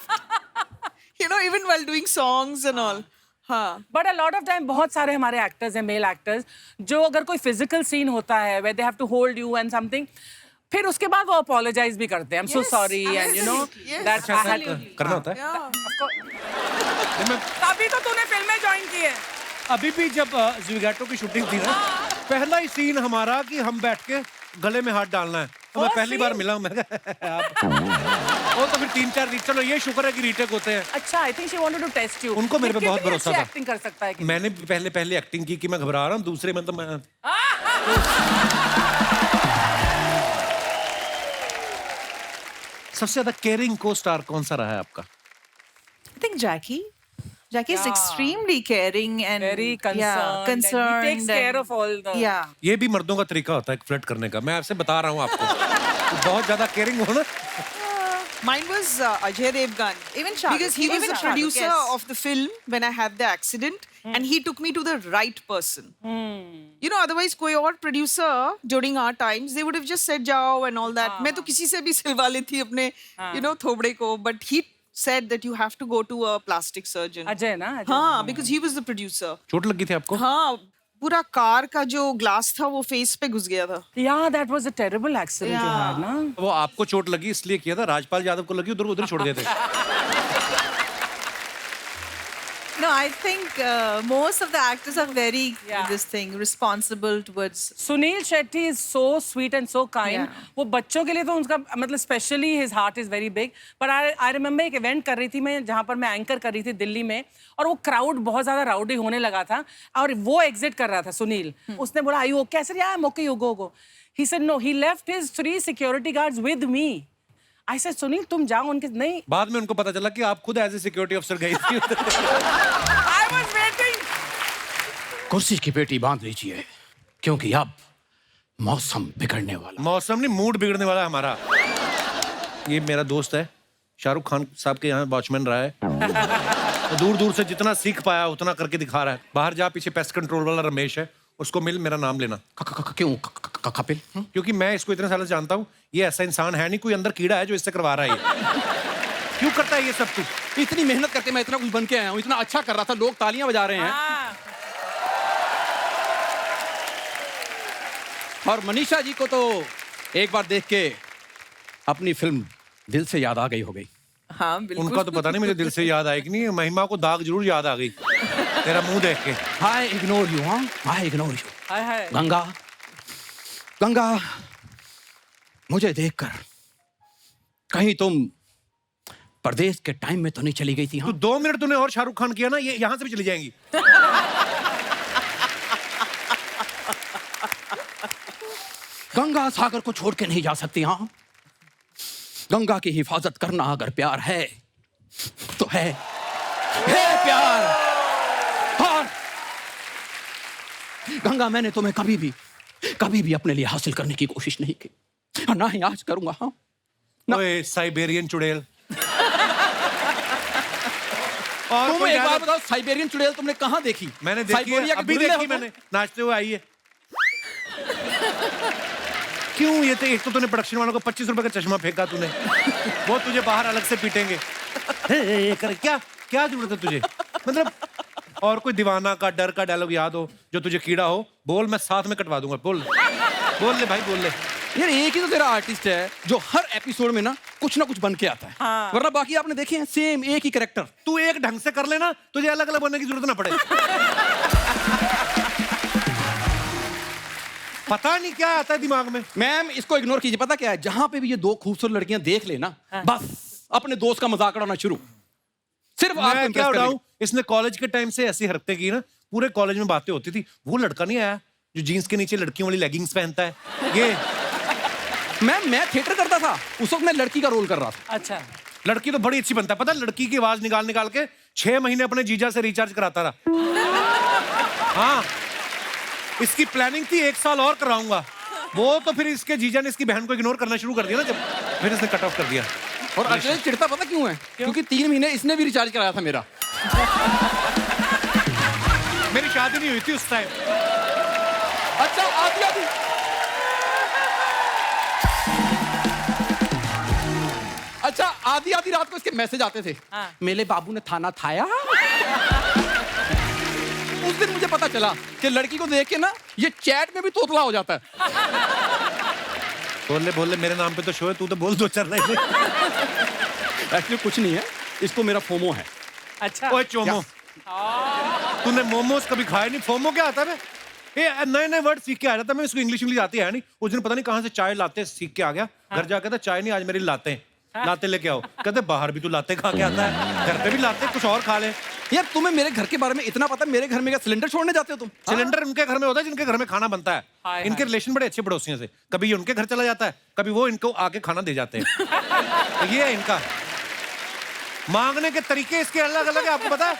you know, even while doing songs and all. हाँ, but a lot of time बहुत सारे हमारे एक्टर्स हैं, मेल एक्टर्स, जो अगर कोई फिजिकल सीन होता है where they have to hold you and something, फिर उसके बाद वो अपोलोजाइज भी करते हैं, I am so Yes, sorry and you know absolutely, yes. That ऐसा करना होता है। yeah. तभी तो तूने फिल्में ज्वाइन की है। अभी भी जब ज़ुगाटो की शूटिंग थी ना, पहला ही सीन हमारा कि हम बैठ के गले में हाथ डालना है, तो मैं वो पहली बार मिला हूं, मैं कहा, आप वो तो फिर 3-4 रीट, चलो ये शुक्र है कि रीटेक होते हैं। अच्छा, I think she wanted to test you. उनको मेरे पे बहुत भरोसा था। एक्टिंग कर सकता है कि मैंने भी पहले एक्टिंग की कि मैं घबरा रहा हूँ, दूसरे में तो मैं सबसे ज्यादा केयरिंग को स्टार कौन सा रहा है आपका? I think Jackie is Yeah. extremely caring and Very concerned. Yeah, and concerned. he takes care of all the. Yeah. ये भी मर्दों का तरीका होता है फ्लर्ट करने का, मैं आपसे बता रहा हूँ आपको। तो बहुत ज्यादा केयरिंग हो ना। Mine was Ajay Devgan. Even Shah Rukh. Because he was Even the Shah Rukh, producer yes. of the film when I had the accident, and he took me to the right person. You know, otherwise कोई और producer during our times they would have just said जाओ and all that. मैं तो किसी से भी सिलवा ली थी अपने you know थोबड़े को, but he said that you have to go to a plastic surgeon. Ajay ना, अजय। हाँ, because he was the producer. चोट लगी थी आपको? हाँ, पूरा कार का जो ग्लास था वो फेस पे घुस गया था। Yeah, that was a terrible accident you had, ना? वो आपको चोट लगी इसलिए किया था, राजपाल यादव को लगी उधर छोड़ देते। No, I think most of the actors are very Yeah. this thing responsible towards. Sunil Shetty is so sweet and so kind. Yeah. वो बच्चों के लिए तो उनका मतलब specially his heart is very big. पर आई रिमेम्बर एक इवेंट कर रही थी मैं, जहाँ पर मैं एंकर कर रही थी दिल्ली में, और वो क्राउड बहुत ज्यादा राउडी होने लगा था और वो एग्जिट कर रहा था सुनील। उसने बोला आई ओके? कैसे I am okay, you go. He said no, he left his 3 security guards with me. I said Sunil तुम जाओ उनके, नहीं। बाद में उनको पता चला कि आप खुद एज ए सिक्योरिटी अफसर गई थी। I was waiting. कुर्सी की पेटी बांध लीजिए, क्योंकि अब मौसम बिगड़ने वाला। मौसम नहीं, मूड बिगड़ने वाला है हमारा। ये मेरा दोस्त है, शाहरुख खान साहब के यहाँ वॉचमैन रहा है। तो दूर दूर से जितना सीख पाया उतना करके दिखा रहा है। बाहर जा, पीछे पेस्ट कंट्रोल वाला रमेश है, उसको मिल, मेरा नाम लेना। क्यों कपिल? क्योंकि मैं इसको इतने सालों से जानता हूँ, ये ऐसा इंसान है नहीं, कोई अंदर कीड़ा है जो इससे करवा रहा है ये। क्यों करता है ये सब कुछ? इतनी मेहनत करके मैं इतना कुछ बन के आया हूँ, इतना अच्छा कर रहा था, लोग तालियां बजा रहे हैं। और मनीषा जी को तो एक बार देख के अपनी फिल्म दिल से याद आ गई हो गई। हाँ, बिल्कुल। उनका तो पता नहीं मुझे दिल से याद आएगी नहीं, महिमा को दाग जरूर याद आ गई तेरा मुंह देख के। आई इग्नोर यू, हाँ, आई इग्नोर यू। हाय हाय। गंगा, मुझे देखकर कहीं तुम परदेश के टाइम में तो नहीं चली गई थी? तो हाँ, 2 मिनट तूने और शाहरुख खान किया ना, ये यहाँ से भी चली जाएंगी। गंगा सागर को छोड़ के नहीं जा सकती। हाँ, गंगा की हिफाजत करना अगर प्यार है तो है प्यार। और गंगा, मैंने तुम्हें कभी भी अपने लिए हासिल करने की कोशिश नहीं की, और ना ही आज करूंगा। हाँ, ओए साइबेरियन चुड़ैल। और तुम कोई एक बार डायलॉग- बताओ, साइबेरियन चुड़ैल तुमने कहाँ देखी? मैंने देखी है, साइबेरिया के अभी गुर्रे देखी होते हैं। मैंने, नाचते हुए आई है। क्यों? ये तो एक तो तूने प्रोडक्शन वालों को 25 रुपए का चश्मा फेंका तूने, वो तुझे बाहर अलग से पीटेंगे। क्या जरूरत है तुझे? मतलब और कोई दीवाना का, डर का डायलॉग याद हो जो तुझे कीड़ा हो, बोल, मैं साथ में कटवा दूंगा। बोल ले भाई, बोल ले। यार एक ही तो तेरा आर्टिस्ट है जो हर एपिसोड में ना कुछ बन के आता है। हाँ। वरना बाकी आपने देखे हैं सेम एक ही कैरेक्टर। तू एक ढंग से कर लेना, तुझे अलग अलग बनने की जरूरत ना पड़े। पता नहीं क्या आता है दिमाग में। मैम इसको इग्नोर कीजिए, पता क्या है, जहां पे भी ये दो खूबसूरत लड़कियां देख लेना, बस अपने दोस्त का मजाक उड़ाना शुरू। सिर्फ आपको मैं impress क्या करने उड़ाऊं? इसने कॉलेज के टाइम से ऐसी हरकतें की ना, पूरे कॉलेज में बातें होती थी। वो लड़का नहीं आया जो जीन्स के नीचे लड़कियों वाली लेगिंग्स पहनता है, ये। मैम मैं थिएटर करता था, उस वक्त मैं लड़की का रोल कर रहा था। अच्छा, लड़की तो बड़ी अच्छी बनता है, पता है? लड़की की आवाज निकाल निकाल के 6 महीने अपने जीजा से रिचार्ज कराता रहा। हाँ, इसकी प्लानिंग थी 1 साल और कराऊंगा। वो तो फिर इसके जीजा ने इसकी बहन को इग्नोर करना शुरू कर दिया ना, जब फिर इसने कट ऑफ कर दिया। और अजय चिढ़ता पता क्यों है? क्योंकि 3 महीने इसने भी रिचार्ज कराया था मेरा। मेरी शादी नहीं हुई थी उस टाइम। अच्छा आदि अच्छा आधी रात को इसके मैसेज आते थे। हाँ। मेरे बाबू ने थाना थाया। उस दिन मुझे पता चला कि लड़की को देख के ना ये चैट में भी तोतला हो जाता है। बोल ले मेरे नाम पे तो शो है, तू तो बोल दो 4 लाइन। एक्चुअली कुछ नहीं है, इसको मेरा फोमो है। अच्छा। ओए चोमो, तूने मोमोज कभी खाए नहीं? फोमो क्या आता है? ये नए नए वर्ड सीख के आ रहा था मैं, इसको इंग्लिश आती है नहीं। उस दिन पता नहीं कहां से चाय लाते सीख के आ गया। घर जाकर था चाय नहीं, आज मेरी लाते हैं। लाते लेके आओ। कहते बाहर भी तू लाते खा के आता है, घर पे भी लाते, कुछ और खा ले। यार तुम्हें मेरे घर के बारे में इतना पता है, मेरे घर में क्या सिलेंडर छोड़ने जाते हो तुम? सिलेंडर उनके घर में होता है जिनके घर में खाना बनता है। हाय, इनके रिलेशन बड़े अच्छे पड़ोसियों से, कभी ये उनके घर चला जाता है, कभी वो इनको आके खाना दे जाते हैं। तो ये है इनका मांगने के तरीके, इसके अलग अलग है, आपको पता है?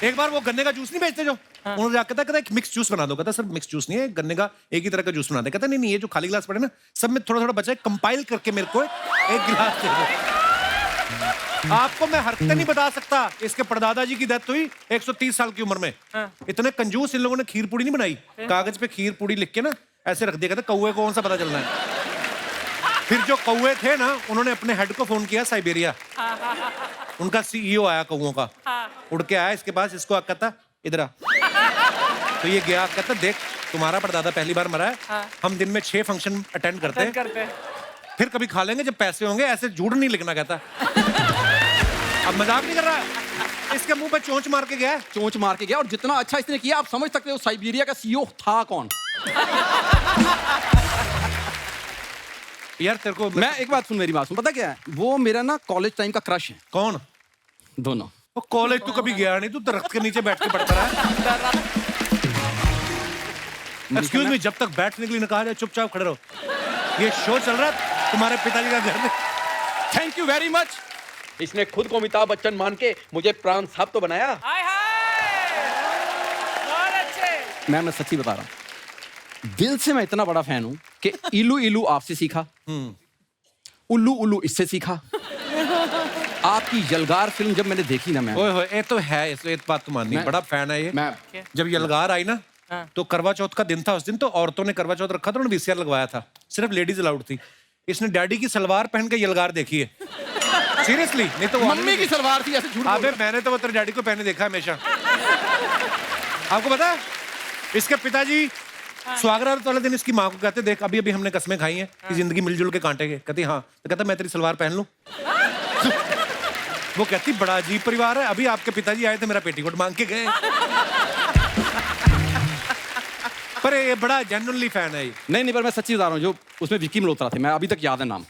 एक बार वो गन्ने का जूस नहीं बेचते जो, उन्होंने जाकर कहता एक मिक्स जूस बना दो। कहता सर मिक्स जूस नहीं है, गन्ने का एक ही तरह का जूस बना दे। कहता नहीं ये जो खाली गिलास पड़े ना, सब में थोड़ा थोड़ा बचा है, कंपाइल करके मेरे को एक गिलास दे दो। आपको मैं हरकतें नहीं बता सकता। इसके परदादा जी की डेथ हुई 130 साल की उम्र में। इतने कंजूस इन लोगों ने खीर पूड़ी नहीं बनाई, कागज पे खीर पूड़ी लिख के ना ऐसे रख दिया। कहता कौवे को कौन सा पता चलना है। फिर जो कौवे थे ना, उन्होंने अपने हेड को फोन किया साइबेरिया। उनका सीईओ आया कौवों का, उड़ के आया इसके पास, इसको कहता इधर आ। तो ये गया, कहता देख तुम्हारा परदादा पहली बार मरा है, हम दिन में 6 फंक्शन अटेंड करते हैं, फिर कभी खा लेंगे जब पैसे होंगे, ऐसे झूठ नहीं लिखना। कहता अब मजाक नहीं कर रहा, इसके मुंह पे चोंच मार के गया। चोंच मार के गया, और जितना अच्छा इसने किया आप समझ सकते हो साइबेरिया का सीईओ था कौन। यार तेरे को मैं एक बात सुन, मेरी बात सुन, पता क्या है, वो मेरा ना कॉलेज टाइम का क्रश है। कौन? दोनों। वो कॉलेज तू कभी गया नहीं, तू दरख्त के नीचे बैठ के पढ़ता रहा। एक्सक्यूज मी, जब तक बैठने के लिए न कहा जाए चुपचाप खड़े रहो। ये शो चल रहा है तुम्हारे पिताजी का घर में। Thank you very much. इसने खुद को अमिताभ बच्चन मान के मुझे प्राण साहब तो बनाया। हाय हाय, बहुत अच्छे। मैं सच्ची बता रहा हूँ, दिल से मैं इतना बड़ा फैन हूँ कि इलू इलू आपसे सीखा, उल्लू उल्लू इससे सीखा। आपकी यलगार फिल्म जब मैंने देखी ना, मैं ओए होए, ये तो है, ये बात तो माननी, बड़ा फैन है ये। मैं जब यलगार आई ना, तो करवा चौथ का दिन था उस दिन, तो औरतों ने करवा चौथ रखा था, उन्होंने वीसीआर लगवाया था, सिर्फ लेडीज अलाउड थी। इसने डैडी की सलवार पहन के यलगार देखी है, सीरियसली। नहीं तो मम्मी की सलवार थी, ऐसे झूठ बोल अबे मैंने तो वो तेरे डैडी को पहने देखा हमेशा। आपको पता है इसके पिताजी स्वागरात वाले दिन इसकी माँ को कहते देख अभी अभी हमने कसमें खाई हैं कि जिंदगी मिलजुल के काटेंगे। कहती हाँ, तो कहता मैं तेरी सलवार पहन लूं। वो कहती बड़ा अजीब परिवार है, अभी आपके पिताजी आए थे मेरा पेटीकोट मांग के गए। पर ये बड़ा जेन्युइनली फैन है ये। नहीं, पर मैं सच्ची बता रहा हूँ, जो उसमें विक्की मल्होत्रा थे, मैं अभी तक याद है नाम।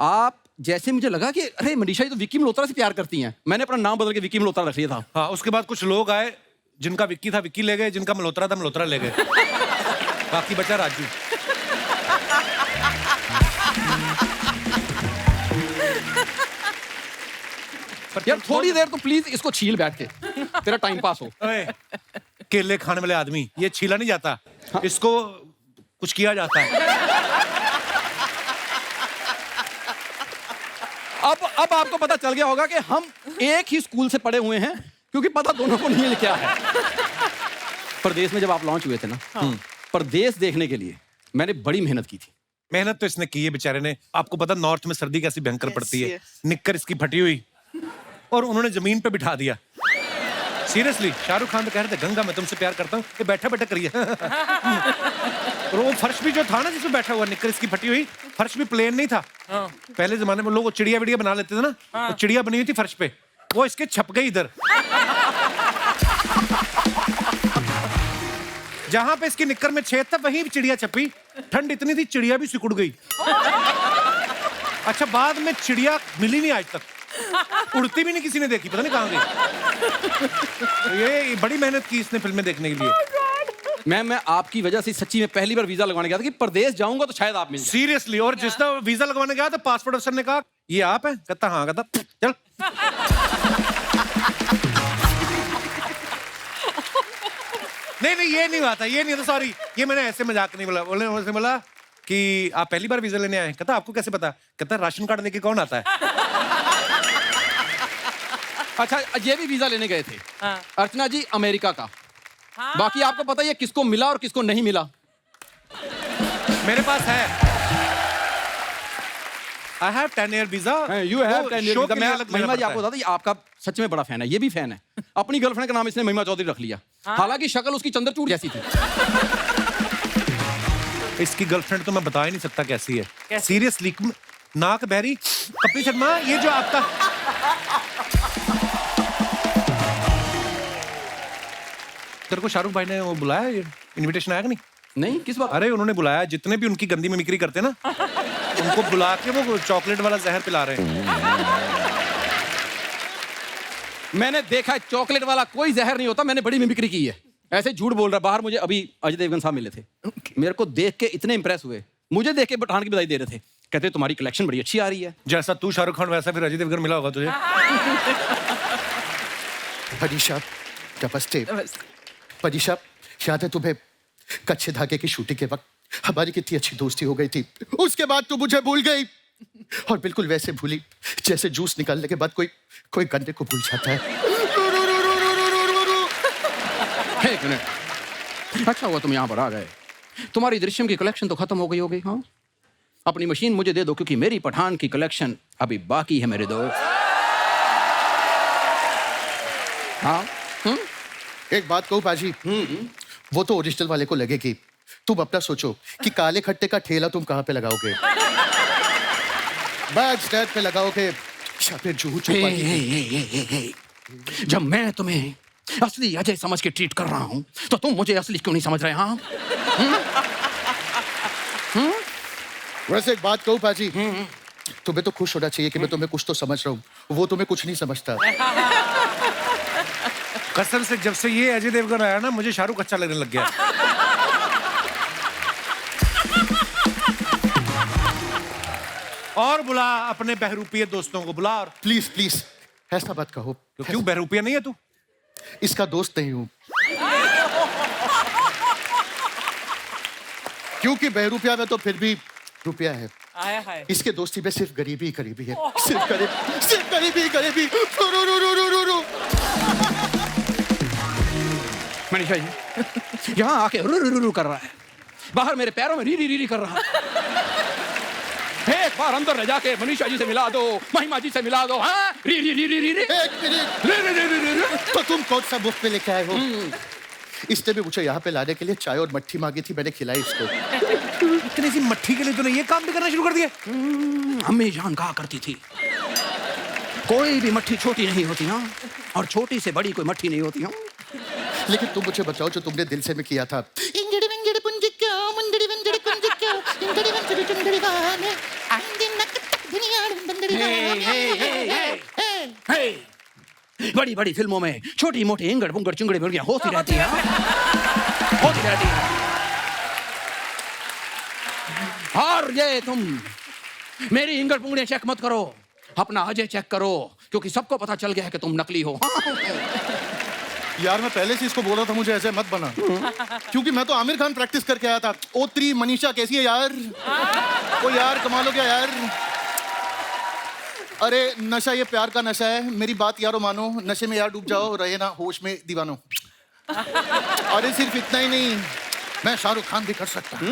आप जैसे मुझे लगा कि अरे मनीषा ये तो विक्की मल्होत्रा से प्यार करती हैं, मैंने अपना नाम बदल के विक्की मल्होत्रा रख लिया था। हाँ, उसके बाद कुछ लोग आए, जिनका विक्की था विक्की ले गए, जिनका मल्होत्रा था मल्होत्रा ले गए, बाकी बचा राजू। यार थोड़ी देर तो प्लीज इसको छील बैठ के, तेरा टाइम पास हो। ओए, केले खाने वाले आदमी, ये छीला नहीं जाता, इसको कुछ किया जाता है। अब आपको पता चल गया होगा कि हम एक ही स्कूल से पढ़े हुए हैं, क्योंकि पता दोनों को नहीं है क्या है। परदेश में जब आप लॉन्च हुए थे ना, परदेश देखने के लिए मैंने बड़ी मेहनत की थी। मेहनत तो इसने की है बेचारे ने। आपको पता नॉर्थ में सर्दी कैसी भयंकर पड़ती है, yes. निक्कर इसकी फटी हुई, और उन्होंने जमीन पे बिठा दिया। सीरियसली शाहरुख खान तो कह रहे थे गंगा मैं तुमसे प्यार करता हूँ, ये बैठा बैठा करिए। और वो फर्श भी जो था ना जिसमें बैठा हुआ निक्कर इसकी फटी हुई, फर्श भी प्लेन नहीं था। पहले जमाने में लोग चिड़िया विड़िया बना लेते थे ना, तो चिड़िया बनी हुई थी फर्श पे, वो इसके छप गई इधर। जहां पे इसकी निक्कर में छेद था वहीं चिड़िया छपी, ठंड इतनी थी चिड़िया भी सिकुड़ गई। अच्छा बाद में चिड़िया मिली नहीं आज तक, उड़ती भी नहीं किसी ने देखी, पता नहीं कहां गई। तो ये बड़ी मेहनत की इसने फिल्में देखने के लिए। मैं आपकी वजह से सच्ची में पहली बार वीजा लगवाने गया था कि प्रदेश जाऊंगा तो शायद आप मिल जाए। सीरियसली, और जिसने वीजा लगवाने गया तो पासपोर्ट अफसर ने कहा ये आप हैं, कहता हाँ, कहता चल। नहीं ये नहीं हुआ था, ये नहीं था, सॉरी, ये मैंने ऐसे मजाक नहीं बोला। बोला कि आप पहली बार वीजा लेने आए, कहता आपको कैसे पता, कहता राशन कार्ड लेके कौन आता है। अच्छा ये भी वीजा लेने गए थे अर्चना जी अमेरिका का, बाकी आपको पता ही है किसको मिला और किसको नहीं मिला। मेरे पास है, I have 10-year visa। You have 10-year show visa। के लिए मैं अलग महिमा जी लेना आपको पड़ता बता दें, आपका सच में बड़ा फैन है, ये भी फैन है। अपनी गर्लफ्रेंड का नाम इसने महिमा चौधरी रख लिया, हालांकि शक्ल उसकी चंद्रचूड़ जैसी थी। है। इसकी गर्लफ्रेंड तो मैं बता ही नहीं सकता कैसी है, सीरियसली। नाक बहरी, कपिल शर्मा, ये जो आपका तेरे को शाहरुख भाई ने वो बुलाया, इनविटेशन आया कि नहीं? नहीं, किस बात? अरे उन्होंने बुलाया, जितने भी उनकी गंदी मिमिक्री करते हैं ना, उनको बुला के वो चॉकलेट वाला जहर पिला रहे हैं। मैंने देखा चॉकलेट वाला कोई जहर नहीं होता, मैंने बड़ी मिमिक्री की है। ऐसे झूठ बोल रहा बाहर। मुझे अभी अजय देवगन साहब मिले थे, मेरे को देख के इतने इंप्रेस हुए, मुझे देख के पठान की बधाई दे रहे थे, कहते तुम्हारी कलेक्शन बड़ी अच्छी आ रही है। जैसा तू शाहरुख खान वैसा फिर अजय देवगन मिला होगा तुझे। परीक्षा नमस्ते। परीक्षा याद है तुम्हें कच्चे धागे की शूटिंग के वक्त हमारी कितनी अच्छी दोस्ती हो गई थी, उसके बाद तू मुझे भूल गई, और बिल्कुल वैसे भूली जैसे जूस निकालने के बाद कोई गन्ने को भूल जाता है। एक मिनट, अच्छा हुआ तुम यहाँ पर आ गए। तुम्हारी दृश्यम की कलेक्शन तो खत्म हो गई होगी। हाँ, अपनी मशीन मुझे दे दो, क्योंकि मेरी पठान की कलेक्शन अभी बाकी है मेरे दोस्त। हाँ एक बात कहूँ पाजी, वो तो ओरिजिनल वाले को लगेगी, तुम अपना सोचो कि काले खट्टे का ठेला तुम कहाँ पे लगाओगे, बैक स्टैंड पे लगाओगे या फिर जूहू चौपाटी? जब मैं तुम्हें असली अजय समझ के ट्रीट कर रहा हूं तो तुम मुझे असली क्यों नहीं समझ रहे? हाँ वैसे एक बात कहूँ पाजी, तुम्हें तो खुश होना चाहिए कि मैं तुम्हें कुछ तो समझ रहा हूँ, वो तुम्हें कुछ नहीं समझता। कसम से जब से ये अजय देवगन आया ना, मुझे शाहरुख अच्छा लगने लग गया। और बुला अपने बहरूपिये दोस्तों को बुला। और प्लीज प्लीज ऐसा बात कहो। क्यों बहरूपिया नहीं है तू? इसका दोस्त नहीं हूं, क्योंकि बहरूपिया में तो फिर भी रुपया है, इसके दोस्ती में सिर्फ गरीबी ही गरीबी है, सिर्फ गरीबी ही गरीबी। मनीषा जी यहाँ आके रू रू रू कर रहा है, बाहर मेरे पैरों में री री री कर रहा है। एक बार अंदर ले जाके मनीषा जी से मिला दो, महिमा जी से मिला दो। हाँ री री री री री री एक मिनट, री री री री री। तो तुम कौन सा मुफ्त में लेके आए हो? इसने भी मुझे यहाँ पे लाने के लिए चाय और मट्ठी मांगी थी, मैंने खिलाई इसको। इतनी सी मट्ठी के लिए तूने ये काम भी करना शुरू कर दिया? अम्मी जान कहा करती थी कोई भी मट्ठी छोटी नहीं होती, हाँ, और छोटी से बड़ी कोई मट्ठी नहीं होती। हाँ लेकिन तुम मुझे बताओ जो तुमने दिल से में किया था। बड़ी बड़ी फिल्मों में छोटी मोटी इंगड़ बुंगड़ चिंगड़ी मुर्गियां होती रहती हैं, होती रहती हैं। और ये तुम मेरी इंगड़ बुंगड़ियां चेक मत करो, अपना अजय चेक करो, क्योंकि सबको पता चल गया है कि तुम नकली हो। यार मैं पहले से इसको बोल रहा था मुझे ऐसे मत बना, क्योंकि मैं तो आमिर खान प्रैक्टिस करके आया था। ओ3 मनीषा कैसी है यार? ओ यार कमाल हो गया यार। अरे नशा ये प्यार का नशा है, मेरी बात यारो मानो, नशे में यार डूब जाओ, रहे ना होश में दीवानो। अरे सिर्फ इतना ही नहीं, मैं शाहरुख खान भी कर सकता हूँ।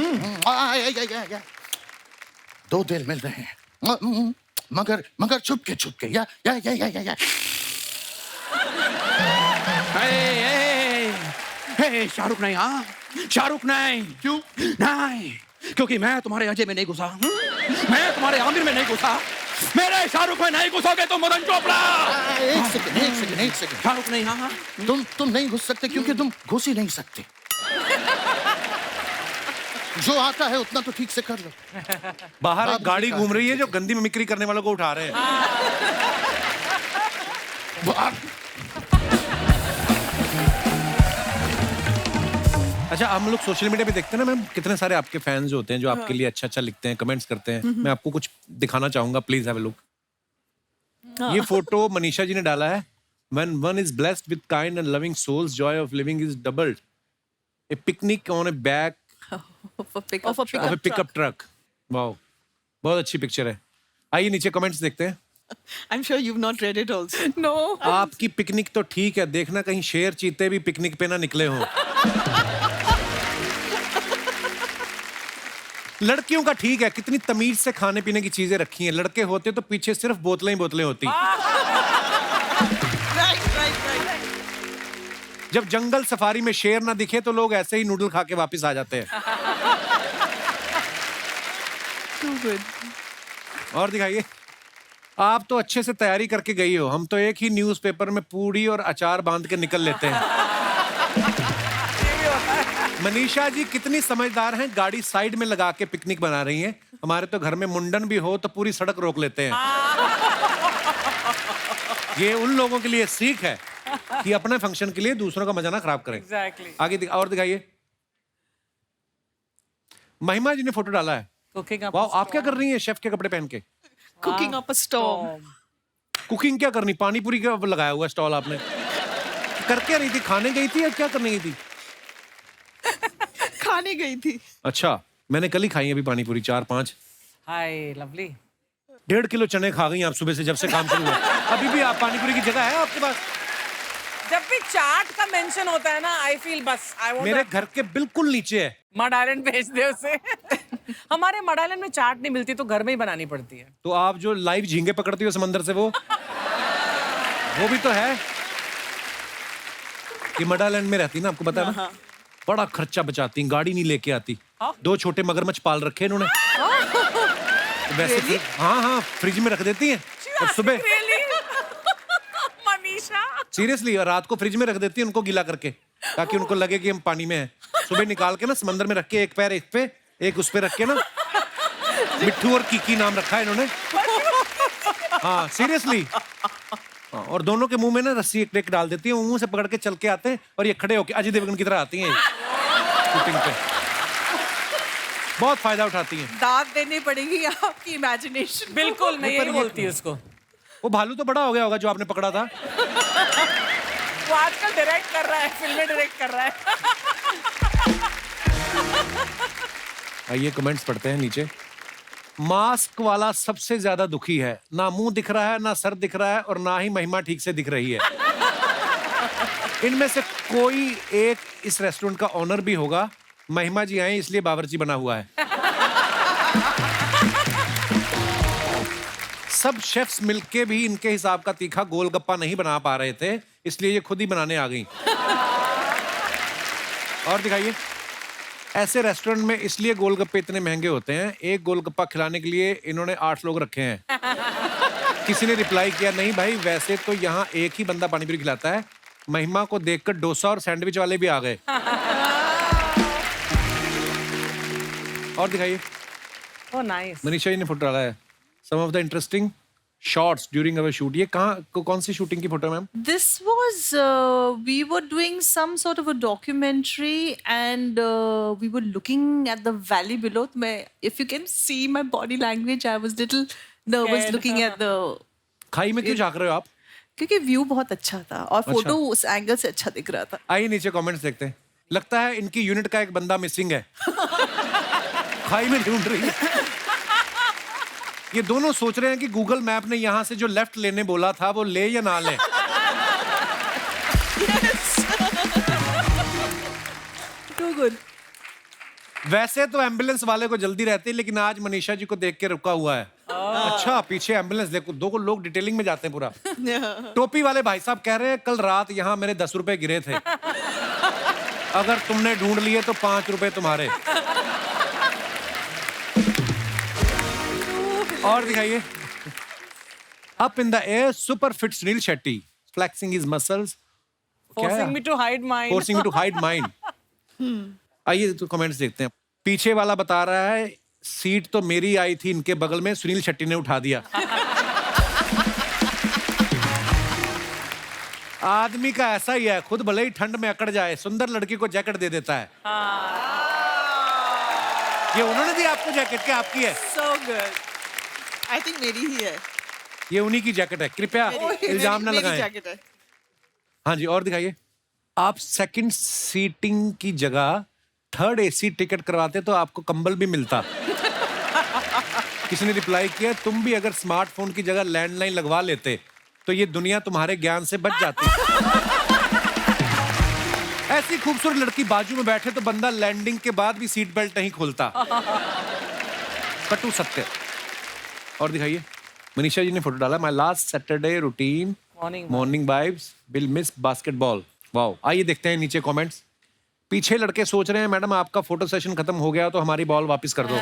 2 दिल मिल रहे हैं मगर चुप के या। हे हे शाहरुख नहीं, हाँ शाहरुख नहीं। क्यों? नहीं, क्योंकि मैं तुम्हारे अजय में नहीं घुसा, मैं तुम्हारे आमिर में नहीं घुसा, मेरे शाहरुख में नहीं घुसोगे तुम मदन चोपड़ा। एक सेकंड। शाहरुख नहीं, हाँ हाँ। तुम नहीं घुस सकते क्योंकि तुम घुस ही नहीं सकते। जो आता है उतना तो ठीक से कर लो। बाहर एक बाबूजी गाड़ी का घूम रही है जो ठीक गंदी मिमिक्री करने वालों को उठा रहे हैं। अच्छा, हम लोग सोशल मीडिया पे देखते हैं ना मैम, कितने सारे आपके फैंस होते हैं जो आपके लिए अच्छा अच्छा लिखते हैं, कमेंट्स करते हैं। मैं आपको कुछ दिखाना चाहूंगा, प्लीज हैव अ लुक। ये फोटो मनीषा जी ने डाला है। When one is blessed with kind and loving souls, joy of living is doubled. A picnic on a back Of a pickup Of a truck. of a pickup truck. Wow, बहुत अच्छी पिक्चर है। आइए नीचे कमेंट्स देखते हैं। I'm sure you've not read it also. No. आपकी पिकनिक तो ठीक है, देखना कहीं शेर चीते भी पिकनिक पे ना निकले हों। लड़कियों का ठीक है, कितनी तमीज से खाने पीने की चीजें रखी हैं। लड़के होते तो पीछे सिर्फ बोतलें ही बोतलें होती। Right. जब जंगल सफारी में शेर ना दिखे तो लोग ऐसे ही नूडल खा के वापस आ जाते हैं। Too good. और दिखाइए। आप तो अच्छे से तैयारी करके गई हो, हम तो एक ही न्यूज़पेपर में पूड़ी और अचार बांध के निकल लेते हैं। मनीषा जी कितनी समझदार हैं, गाड़ी साइड में लगा के पिकनिक बना रही हैं। हमारे तो घर में मुंडन भी हो तो पूरी सड़क रोक लेते हैं। ये उन लोगों के लिए सीख है कि अपने फंक्शन के लिए दूसरों का मजा ना खराब करें। Exactly. आगे और दिखाइए। महिमा जी ने फोटो डाला है। Cooking up. वाह, आप क्या कर रही हैं शेफ के कपड़े पहन के? Cooking up a storm. Cooking क्या करनी? पानी पूरी का लगाया हुआ स्टॉल आपने। करके रही थी, खाने गई थी या क्या करने गई थी? खाने गई थी। अच्छा, मैंने कल ही खाई है अभी पानी पूरी 4-5। Hi, lovely. 1.5 किलो चने खा गई आप सुबह से, जब से काम शुरू हुआ। अभी भी आप पानी पूरी की जगह है आपके पास? जब भी चाट का मेंशन होता है ना, आई फील बस आई वांट मेरे घर के बिल्कुल नीचे है। मड आइलैंड भेज दे उसे। हमारे मड आइलैंड में चाट नहीं मिलती तो घर में ही बनानी पड़ती है। तो आप जो लाइव झींगे पकड़ती हो समंदर से, वो भी तो है। कि मडालैंड में रहती ना, आपको पता है ना? बड़ा खर्चा बचाती, गाड़ी नहीं लेके आती। 2 छोटे मगरमच्छ पाल रखे इन्होंने। वैसे हाँ, फ्रिज में रख देती हैं और सुबह मनीषा सीरियसली, और रात को फ्रिज में रख देती है उनको गीला करके, ताकि उनको लगे कि हम पानी में हैं। सुबह निकाल के ना समंदर में रख के, एक पैर एक पे एक उस पे रख के ना, मिट्ठू और कीकी नाम रखा है इन्होंने। हाँ सीरियसली। हाँ, और दोनों के मुंह में ना रस्सी एक डाल देती है, मुंह से पकड़ के चल के आते हैं और ये खड़े होके अजय देवगन की तरह आती हैं शूटिंग पे। बहुत फायदा उठाती हैं। दाद देनी पड़ेगी आपकी इमेजिनेशन। बिल्कुल मैं यही बोलती हूँ उसको। वो भालू तो बड़ा हो गया होगा जो आपने पकड़ा था। वो आजकल डायरेक्ट कर रहा है, फिल्में डायरेक्ट कर रहा है। आइए कमेंट्स पढ़ते हैं नीचे। मास्क वाला सबसे ज्यादा दुखी है, ना मुंह दिख रहा है, ना सर दिख रहा है और ना ही महिमा ठीक से दिख रही है। इनमें से कोई एक इस रेस्टोरेंट का ऑनर भी होगा। महिमा जी आए इसलिए बावर्ची बना हुआ है। सब शेफ्स मिलके भी इनके हिसाब का तीखा गोलगप्पा नहीं बना पा रहे थे, इसलिए ये खुद ही बनाने आ गई। और दिखाइए। ऐसे रेस्टोरेंट में इसलिए गोलगप्पे इतने महंगे होते हैं, एक गोलगप्पा खिलाने के लिए इन्होंने 8 लोग रखे हैं। किसी ने रिप्लाई किया, नहीं भाई वैसे तो यहाँ एक ही बंदा पानी पूरी खिलाता है। महिमा को देखकर डोसा और सैंडविच वाले भी आ गए। और दिखाइए। Oh, nice. मनीषा जी ने फोटो डाला है। Some of the interesting shots during our shoot. ये कौन सी शूटिंग की फोटो है ma'am? This was we were doing some sort of a documentary and we were looking at the valley below. If you can see my body language, I was little nervous looking at the. खाई में क्यों झांक रहे हो आप? क्योंकि व्यू बहुत अच्छा था और फोटो उस एंगल से अच्छा दिख रहा था। आइए नीचे कमेंट्स देखते हैं। लगता है इनकी यूनिट का एक बंदा मिसिंग है। खाई में ढूंढ रही है। ये दोनों सोच रहे हैं कि गूगल मैप ने यहाँ से जो लेफ्ट लेने बोला था वो ले या ना ले। Too good. वैसे तो एम्बुलेंस वाले को जल्दी रहती है, लेकिन आज मनीषा जी को देख के रुका हुआ है। अच्छा, पीछे एम्बुलेंस देखो, 2 लोग डिटेलिंग में जाते हैं पूरा। टोपी वाले भाई साहब कह रहे हैं कल रात यहाँ मेरे 10 रुपए गिरे थे। अगर तुमने ढूंढ लिए तो 5 रुपए तुम्हारे। और दिखाइए। Up in the air super fit Sunil Shetty flexing his muscles Forcing me to hide mine. Forcing me to hide mind. आइए तो कमेंट्स देखते हैं। पीछे वाला बता रहा है सीट तो मेरी आई थी इनके बगल में, सुनील शेट्टी ने उठा दिया। आदमी का ऐसा ही है, खुद भले ही ठंड में अकड़ जाए, सुंदर लड़की को जैकेट दे देता है। ये उन्होंने दी आपको जैकेट, क्या आपकी है? So good. I think मेरी ही है। ये उन्हीं की जैकेट है, कृपया इल्जाम ना मेरी लगाएं। जैकेट है। हाँ जी, और दिखाइए। आप सेकंड सीटिंग की जगह थर्ड एसी टिकट करवाते तो आपको कंबल भी मिलता। किसी ने रिप्लाई किया, तुम भी अगर स्मार्टफोन की जगह लैंडलाइन लगवा लेते तो ये दुनिया तुम्हारे ज्ञान से बच जाती। ऐसी खूबसूरत लड़की बाजू में बैठे तो बंदा लैंडिंग के बाद भी सीट बेल्ट नहीं खोलता। कटु सत्य। और दिखाइए, मनीषा जी ने फोटो डाला, my last Saturday routine morning vibes will miss basketball. Wow. आइए देखते हैं नीचे कमेंट्स। पीछे लड़के सोच रहे हैं मैडम आपका फोटो सेशन खत्म हो गया तो हमारी बॉल वापस कर दो।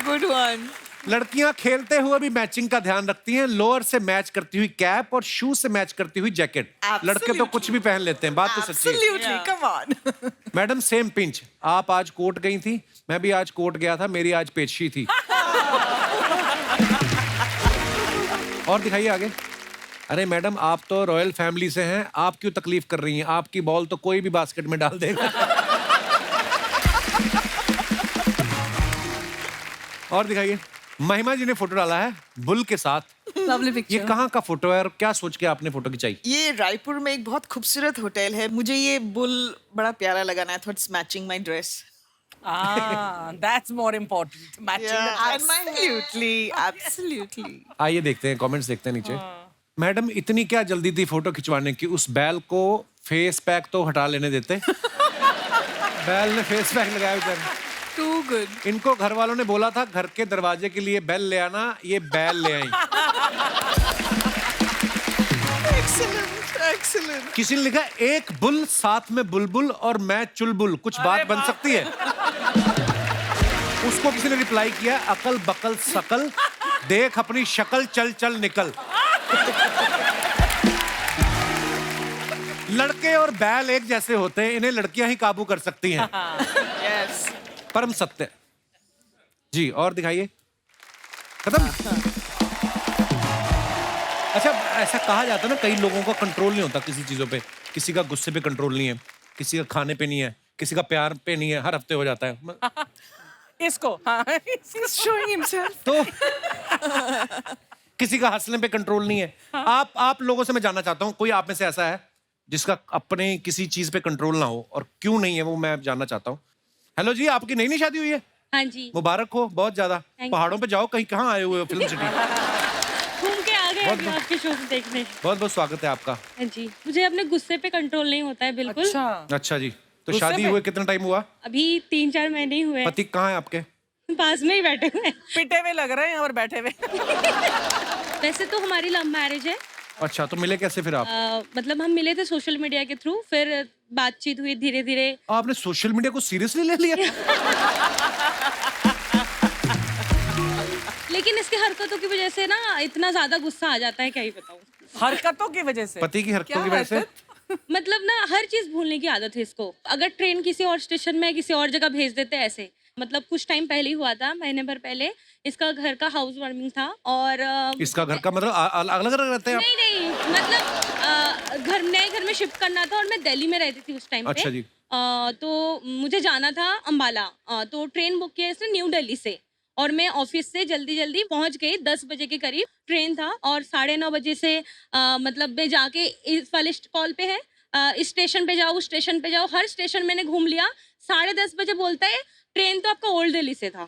Good one. लड़कियां खेलते हुए भी मैचिंग का ध्यान रखती हैं, लोअर से मैच करती हुई कैप और शू से मैच करती हुई जैकेट। लड़के तो कुछ भी पहन लेते हैं, बात तो सच्ची है। Absolutely. Come on. Madam same pinch, आप आज कोर्ट गई थी, मैं भी आज कोर्ट गया था, मेरी आज पेशी थी। और दिखाइए आगे। अरे मैडम आप तो रॉयल फैमिली से हैं, आप क्यों तकलीफ कर रही हैं, आपकी बॉल तो कोई भी बास्केट में डाल देगा। और दिखाइए, महिमा जी ने फोटो डाला है बुल के साथ। लवली ये पिक्चर। कहाँ का फोटो है और क्या सोच के आपने फोटो खिंचाई? ये रायपुर में एक बहुत खूबसूरत होटल है, मुझे ये बुल बड़ा प्यारा लगा ना, I thought it's matching my dress. That's more important. Matching the dress. Absolutely, absolutely. आइए देखते हैं कमेंट्स देखते हैं नीचे। मैडम इतनी क्या जल्दी थी फोटो खिंचवाने की, उस बैल को फेस पैक तो हटा लेने देते। बैल ने फेस पैक लगाया बेचारे। Too good. इनको घर वालों ने बोला था घर के दरवाजे के लिए बैल ले आना, ये बैल ले आई। Excellent, excellent. किसी ने लिखा एक बुल साथ में बुलबुल और मैं चुलबुल, कुछ बात बन सकती है? उसको किसी ने रिप्लाई किया, अकल बकल सकल देख अपनी शक्ल चल चल निकल। लड़के और बैल एक जैसे होते हैं, इन्हें लड़कियां ही काबू कर सकती हैं। Yes. परम सत्य जी। और दिखाइए, खत्म। अच्छा, ऐसा कहा जाता है ना, कई लोगों का कंट्रोल नहीं होता किसी चीजों पे, किसी का गुस्से पे कंट्रोल नहीं है, किसी का खाने पे नहीं है, किसी का प्यार पे नहीं है, हर हफ्ते हो जाता है। इसको हाँ। He's showing himself. तो किसी का हंसने पे कंट्रोल नहीं है। आप लोगों से मैं जानना चाहता हूँ, कोई आप में से ऐसा है जिसका अपने किसी चीज पे कंट्रोल ना हो, और क्यों नहीं है वो मैं जानना चाहता हूँ। हेलो जी, आपकी नई शादी हुई है? हाँ जी। मुबारक हो बहुत ज्यादा। you. पहाड़ों पे जाओ, कहीं कहाँ आए हुए हो फिल्म सिटी? घूम के आ गए अभी आपके शो देखने। बहुत बहुत स्वागत है आपका। हाँ जी, मुझे अपने गुस्से पे कंट्रोल नहीं होता है बिल्कुल। अच्छा। अच्छा जी, तो गुस्से शादी पे? हुए कितना टाइम हुआ? अभी 3-4 महीने ही हुए। पति कहाँ है आपके? पास में ही बैठे हुए हैं। पिटे हुए लग रहे हैं और बैठे हुए। वैसे तो हमारी लव मैरिज है। अच्छा, तो मिले कैसे फिर आप? मतलब हम मिले थे सोशल मीडिया के थ्रू, फिर बातचीत हुई धीरे धीरे। आपने सोशल मीडिया को सीरियसली ले लिया? लेकिन इसकी हरकतों की वजह से ना इतना ज्यादा गुस्सा आ जाता है, क्या ही बताऊं। हरकतों की वजह से? पति की हरकतों की वजह से? मतलब ना हर चीज भूलने की आदत है इसको। अगर ट्रेन किसी और स्टेशन में किसी और जगह भेज देते हैं ऐसे। मतलब कुछ टाइम पहले ही हुआ था, महीने भर पहले, इसका घर का हाउस वार्मिंग था और इसका घर का मतलब अलग अलग रहते हैं आप? नहीं मतलब घर नए घर में शिफ्ट करना था और मैं दिल्ली में रहती थी उस टाइम पे। अच्छा जी। तो मुझे जाना था अंबाला, तो ट्रेन बुक किया इसने न्यू दिल्ली से, और मैं ऑफिस से जल्दी जल्दी पहुंच गई। 10 बजे के करीब ट्रेन था और 9:30 बजे से मतलब मैं जाके इस वाले कॉल पे है, इस स्टेशन पे जाओ, उस स्टेशन पे जाओ, हर स्टेशन मैंने घूम लिया। 10:30 बजे बोलता है ट्रेन तो आपका ओल्ड दिल्ली से था।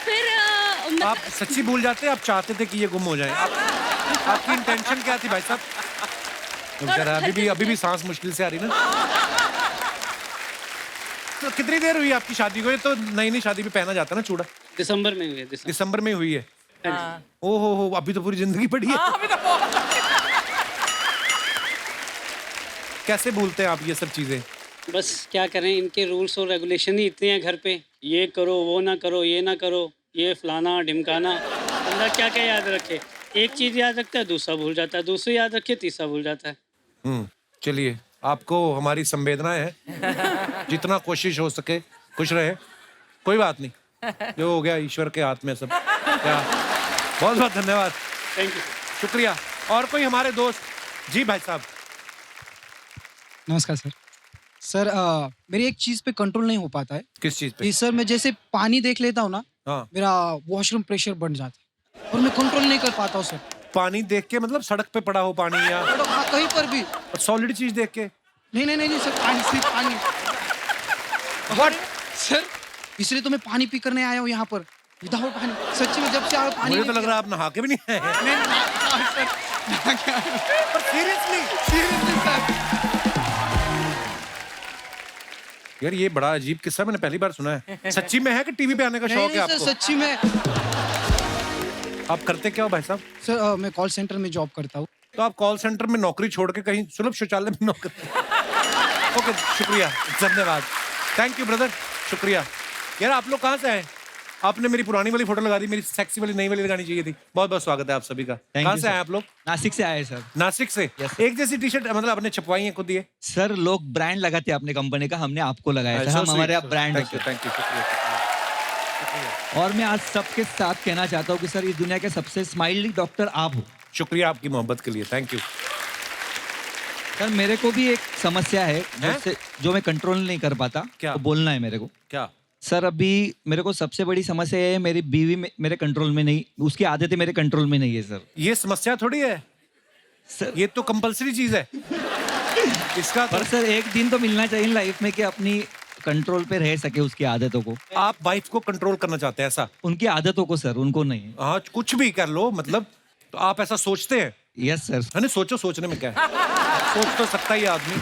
फिर आप सच्ची भूल जाते, आप चाहते थे कि ये गुम हो जाए? आपकी इंटेंशन क्या थी भाई साहब? जरा अभी भी सांस मुश्किल से आ रही ना। तो कितनी देर हुई आपकी शादी को? ये तो नई शादी में पहना जाता है ना चूड़ा। दिसंबर में हुई है। दिसंबर में हुई है। ओ हो, अभी तो पूरी जिंदगी पड़ी है। हाँ, अभी तो बहुत कैसे भूलते हैं आप ये सब चीजें? बस क्या करें, इनके रूल्स और रेगुलेशन ही इतने हैं घर पे, ये करो वो ना करो, ये ना करो, ये फलाना ढिमकाना, बंदा क्या क्या याद रखे। एक चीज़ याद रखता है, दूसरा भूल जाता है, दूसरी याद रखे, तीसरा भूल जाता है। चलिए, आपको हमारी संवेदनाएं है, जितना कोशिश हो सके खुश रहे, कोई बात नहीं, जो हो गया ईश्वर के हाथ में सब। क्या, बहुत बहुत धन्यवाद, थैंक यू। शुक्रिया। और कोई हमारे दोस्त? जी भाई साहब। नमस्कार सर। सर मेरी एक चीज पे कंट्रोल नहीं हो पाता है किस चीज पे? कि सर मैं जैसे पानी देख लेता हूँ ना, हाँ, मेरा वॉशरूम प्रेशर बढ़ जाता है और मैं कंट्रोल नहीं कर पाता हूँ सर। पानी देख के मतलब सड़क पे पड़ा हो पानी या मतलब हाँ, कहीं पर भी सॉलिड चीज देख के? नहीं सर, पानी सिर्फ पानी। What? सर इसलिए तो मैं पानी पी करने आया हूँ यहाँ पर, विदाउट पानी। सच्ची में जब से आया हूँ पानी मुझे तो लग रहा है आप नहा के भी नहीं आए। Seriously sir. यार ये बड़ा अजीब किस्सा, मैंने पहली बार सुना है। सच्ची में है कि टीवी पे आने का शौक है नहीं सर, आपको? सच्ची में। आप करते क्या हो भाई साहब? सर मैं कॉल सेंटर में जॉब करता हूँ। तो आप कॉल सेंटर में नौकरी छोड़ के कहीं सुलभ शौचालय में नौकरी? ओके, शुक्रिया, धन्यवाद, थैंक यू ब्रदर, शुक्रिया। यार आप लोग कहाँ से आए? आपने मेरी पुरानी वाली फोटो लगा दी, मेरी सेक्सी वाली नई वाली लगानी चाहिए थी। बहुत बहुत स्वागत है आप सभी का। कहाँ से आए आप लोग? नासिक से आए सर। नासिक से? एक जैसी टी शर्ट मतलब आपने छपवाई है खुद ये? सर लोग ब्रांड लगाते हैं अपने कंपनी का, हमने आपको लगाया था, हम हमारे आप ब्रांड। थैंक यू, शुक्रिया। और मैं आज सबके साथ कहना चाहता हूँ कि सर इस दुनिया के सबसे स्माइली डॉक्टर आप हो। शुक्रिया आपकी मोहब्बत के लिए, थैंक यू। सर मेरे को भी एक समस्या है जो मैं कंट्रोल नहीं कर पाता। क्या? तो बोलना है मेरे को। क्या? सर अभी मेरे को सबसे बड़ी समस्या है, मेरी बीवी मेरे कंट्रोल में नहीं, उसकी आदतें मेरे कंट्रोल में नहीं है सर। ये समस्या थोड़ी है सर, ये तो कंपलसरी चीज है इसका। पर सर एक दिन तो मिलना चाहिए लाइफ में कि अपनी कंट्रोल पे रह सके उसकी आदतों को। आप वाइफ को कंट्रोल करना चाहते हैं ऐसा? उनकी आदतों को सर, उनको नहीं। हाँ, कुछ भी कर लो मतलब, तो आप ऐसा सोचते हैं? Yes sir. है ना, सोचो, सोचने में क्या है, सोच तो सकता ही आदमी।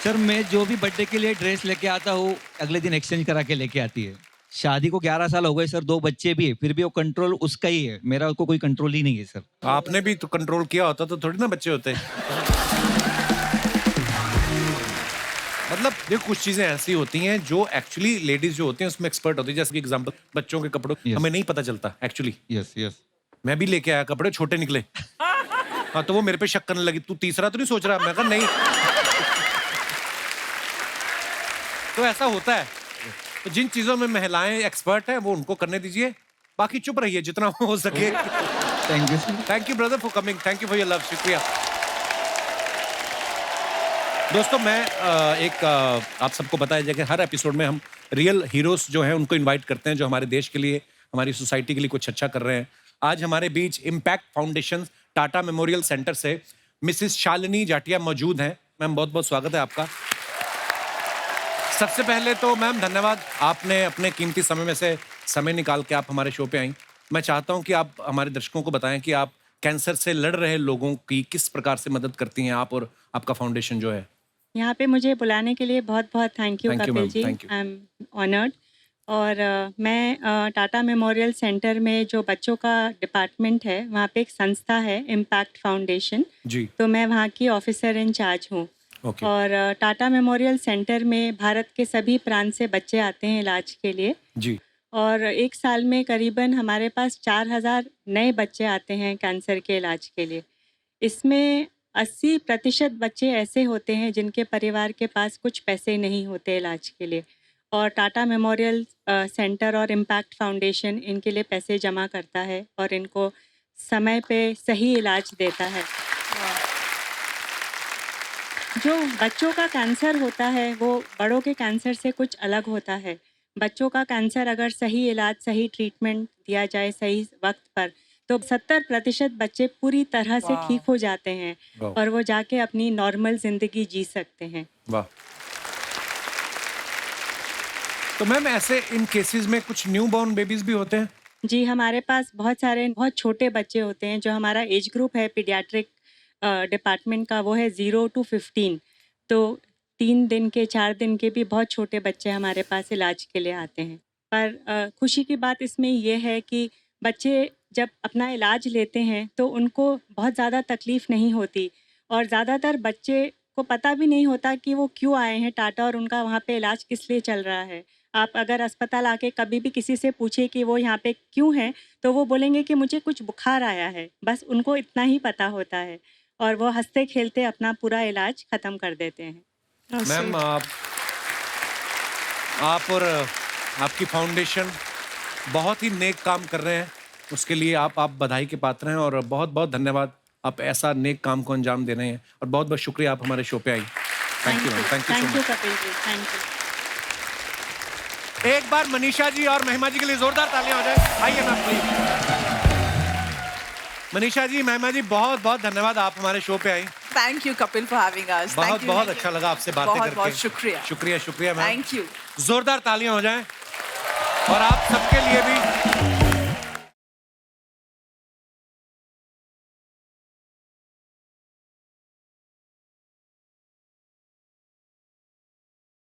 सर मैं जो भी बर्थडे के लिए ड्रेस लेके आता हूँ अगले दिन एक्सचेंज करा के लेके आती है। शादी को 11 साल हो गए सर, 2 बच्चे भी है, फिर भी वो कंट्रोल उसका ही है, मेरा उसको कोई कंट्रोल ही नहीं है सर। आपने भी तो कंट्रोल किया होता तो थोड़ी ना बच्चे होते। मतलब देखो, कुछ चीजें ऐसी होती हैं जो एक्चुअली लेडीज जो होती हैं उसमें एक्सपर्ट होती है। जैसे कि एग्जांपल, बच्चों के कपड़ों हमें नहीं पता चलता एक्चुअली। यस। मैं भी लेके आया कपड़े, छोटे निकले। हाँ, तो वो मेरे पे शक करने लगी, तू तीसरा तो नहीं सोच रहा? मैं कहा नहीं। तो ऐसा होता है। तो जिन चीजों में महिलाएं एक्सपर्ट हैं वो उनको करने दीजिए, बाकी चुप रहिए जितना हो सके। Thank you brother for coming, thank you for your love, शुक्रिया। दोस्तों मैं आप सबको बताया जाए कि हर एपिसोड में हम रियल हीरोज जो हैं उनको इनवाइट करते हैं, जो हमारे देश के लिए, हमारी सोसाइटी के लिए कुछ अच्छा कर रहे हैं। आज हमारे बीच impact foundation Tata memorial centre से मिसिस शालिनी जाटिया मौजूद हैं। मैम बहुत बहुत स्वागत है आपका। सबसे पहले तो मैम धन्यवाद, आपने अपने कीमती समय में से समय निकाल के आप हमारे शो पे आई। मैं चाहता हूं कि आप हमारे दर्शकों को बताएं कि आप कैंसर से लड़ रहे लोगों की किस प्रकार से मदद करती हैं आप और आपका फाउंडेशन जो है। यहाँ पे मुझे बुलाने के लिए बहुत बहुत thank you Kapil ji, thank you. I am honoured. और मैं टाटा मेमोरियल सेंटर में जो बच्चों का डिपार्टमेंट है वहाँ पे एक संस्था है इम्पैक्ट फाउंडेशन जी। तो मैं वहाँ की ऑफिसर इन चार्ज हूँ। Okay. और टाटा मेमोरियल सेंटर में भारत के सभी प्रांत से बच्चे आते हैं इलाज के लिए जी। और एक साल में करीबन हमारे पास 4000 नए बच्चे आते हैं कैंसर के इलाज के लिए। इसमें 80% बच्चे ऐसे होते हैं जिनके परिवार के पास कुछ पैसे नहीं होते इलाज के लिए, और टाटा मेमोरियल सेंटर और इम्पैक्ट फाउंडेशन इनके लिए पैसे जमा करता है और इनको समय पे सही इलाज देता है। जो बच्चों का कैंसर होता है वो बड़ों के कैंसर से कुछ अलग होता है। बच्चों का कैंसर अगर सही इलाज, सही ट्रीटमेंट दिया जाए सही वक्त पर, तो 70% बच्चे पूरी तरह से ठीक हो जाते हैं और वो जाके अपनी नॉर्मल जिंदगी जी सकते हैं। वाह। तो मैम ऐसे इन केसेस में कुछ न्यू बॉर्न बेबीज भी होते हैं? जी, हमारे पास बहुत सारे बहुत छोटे बच्चे होते हैं। जो हमारा एज ग्रुप है पीडियाट्रिक डिपार्टमेंट का, वो है 0 to 15। तो 3 दिन के, 4 दिन के भी बहुत छोटे बच्चे हमारे पास इलाज के लिए आते हैं। पर खुशी की बात इसमें ये है कि बच्चे जब अपना इलाज लेते हैं तो उनको बहुत ज़्यादा तकलीफ़ नहीं होती, और ज़्यादातर बच्चे को पता भी नहीं होता कि वो क्यों आए हैं टाटा और उनका वहाँ पे इलाज किस लिए चल रहा है। आप अगर अस्पताल आके कभी भी किसी से पूछे कि वो यहाँ पे क्यों हैं, तो वो बोलेंगे कि मुझे कुछ बुखार आया है, बस उनको इतना ही पता होता है, और वो हंसते खेलते अपना पूरा इलाज ख़त्म कर देते हैं। मैम आप और आपकी फाउंडेशन बहुत ही नेक काम कर रहे हैं, उसके लिए आप बधाई के पात्र हैं, और बहुत बहुत धन्यवाद, आप ऐसा नेक काम को अंजाम दे रहे हैं, और बहुत बहुत शुक्रिया आप हमारे शो पे आई। Thank you ma'am, thank you so much. Kapil ji, thank you. एक बार मनीषा जी और महिमा जी के लिए जोरदार तालियां हो जाए। आइए मैम प्लीज। मनीषा जी, महिमा जी, बहुत बहुत धन्यवाद, आप हमारे शो पे आई। Thank you Kapil for having us. बहुत बहुत अच्छा लगा आपसे बातें बहुत करके। बहुत शुक्रिया। शुक्रिया शुक्रिया मैम। Thank you. जोरदार तालियां हो जाएं। और आप सबके लिए भी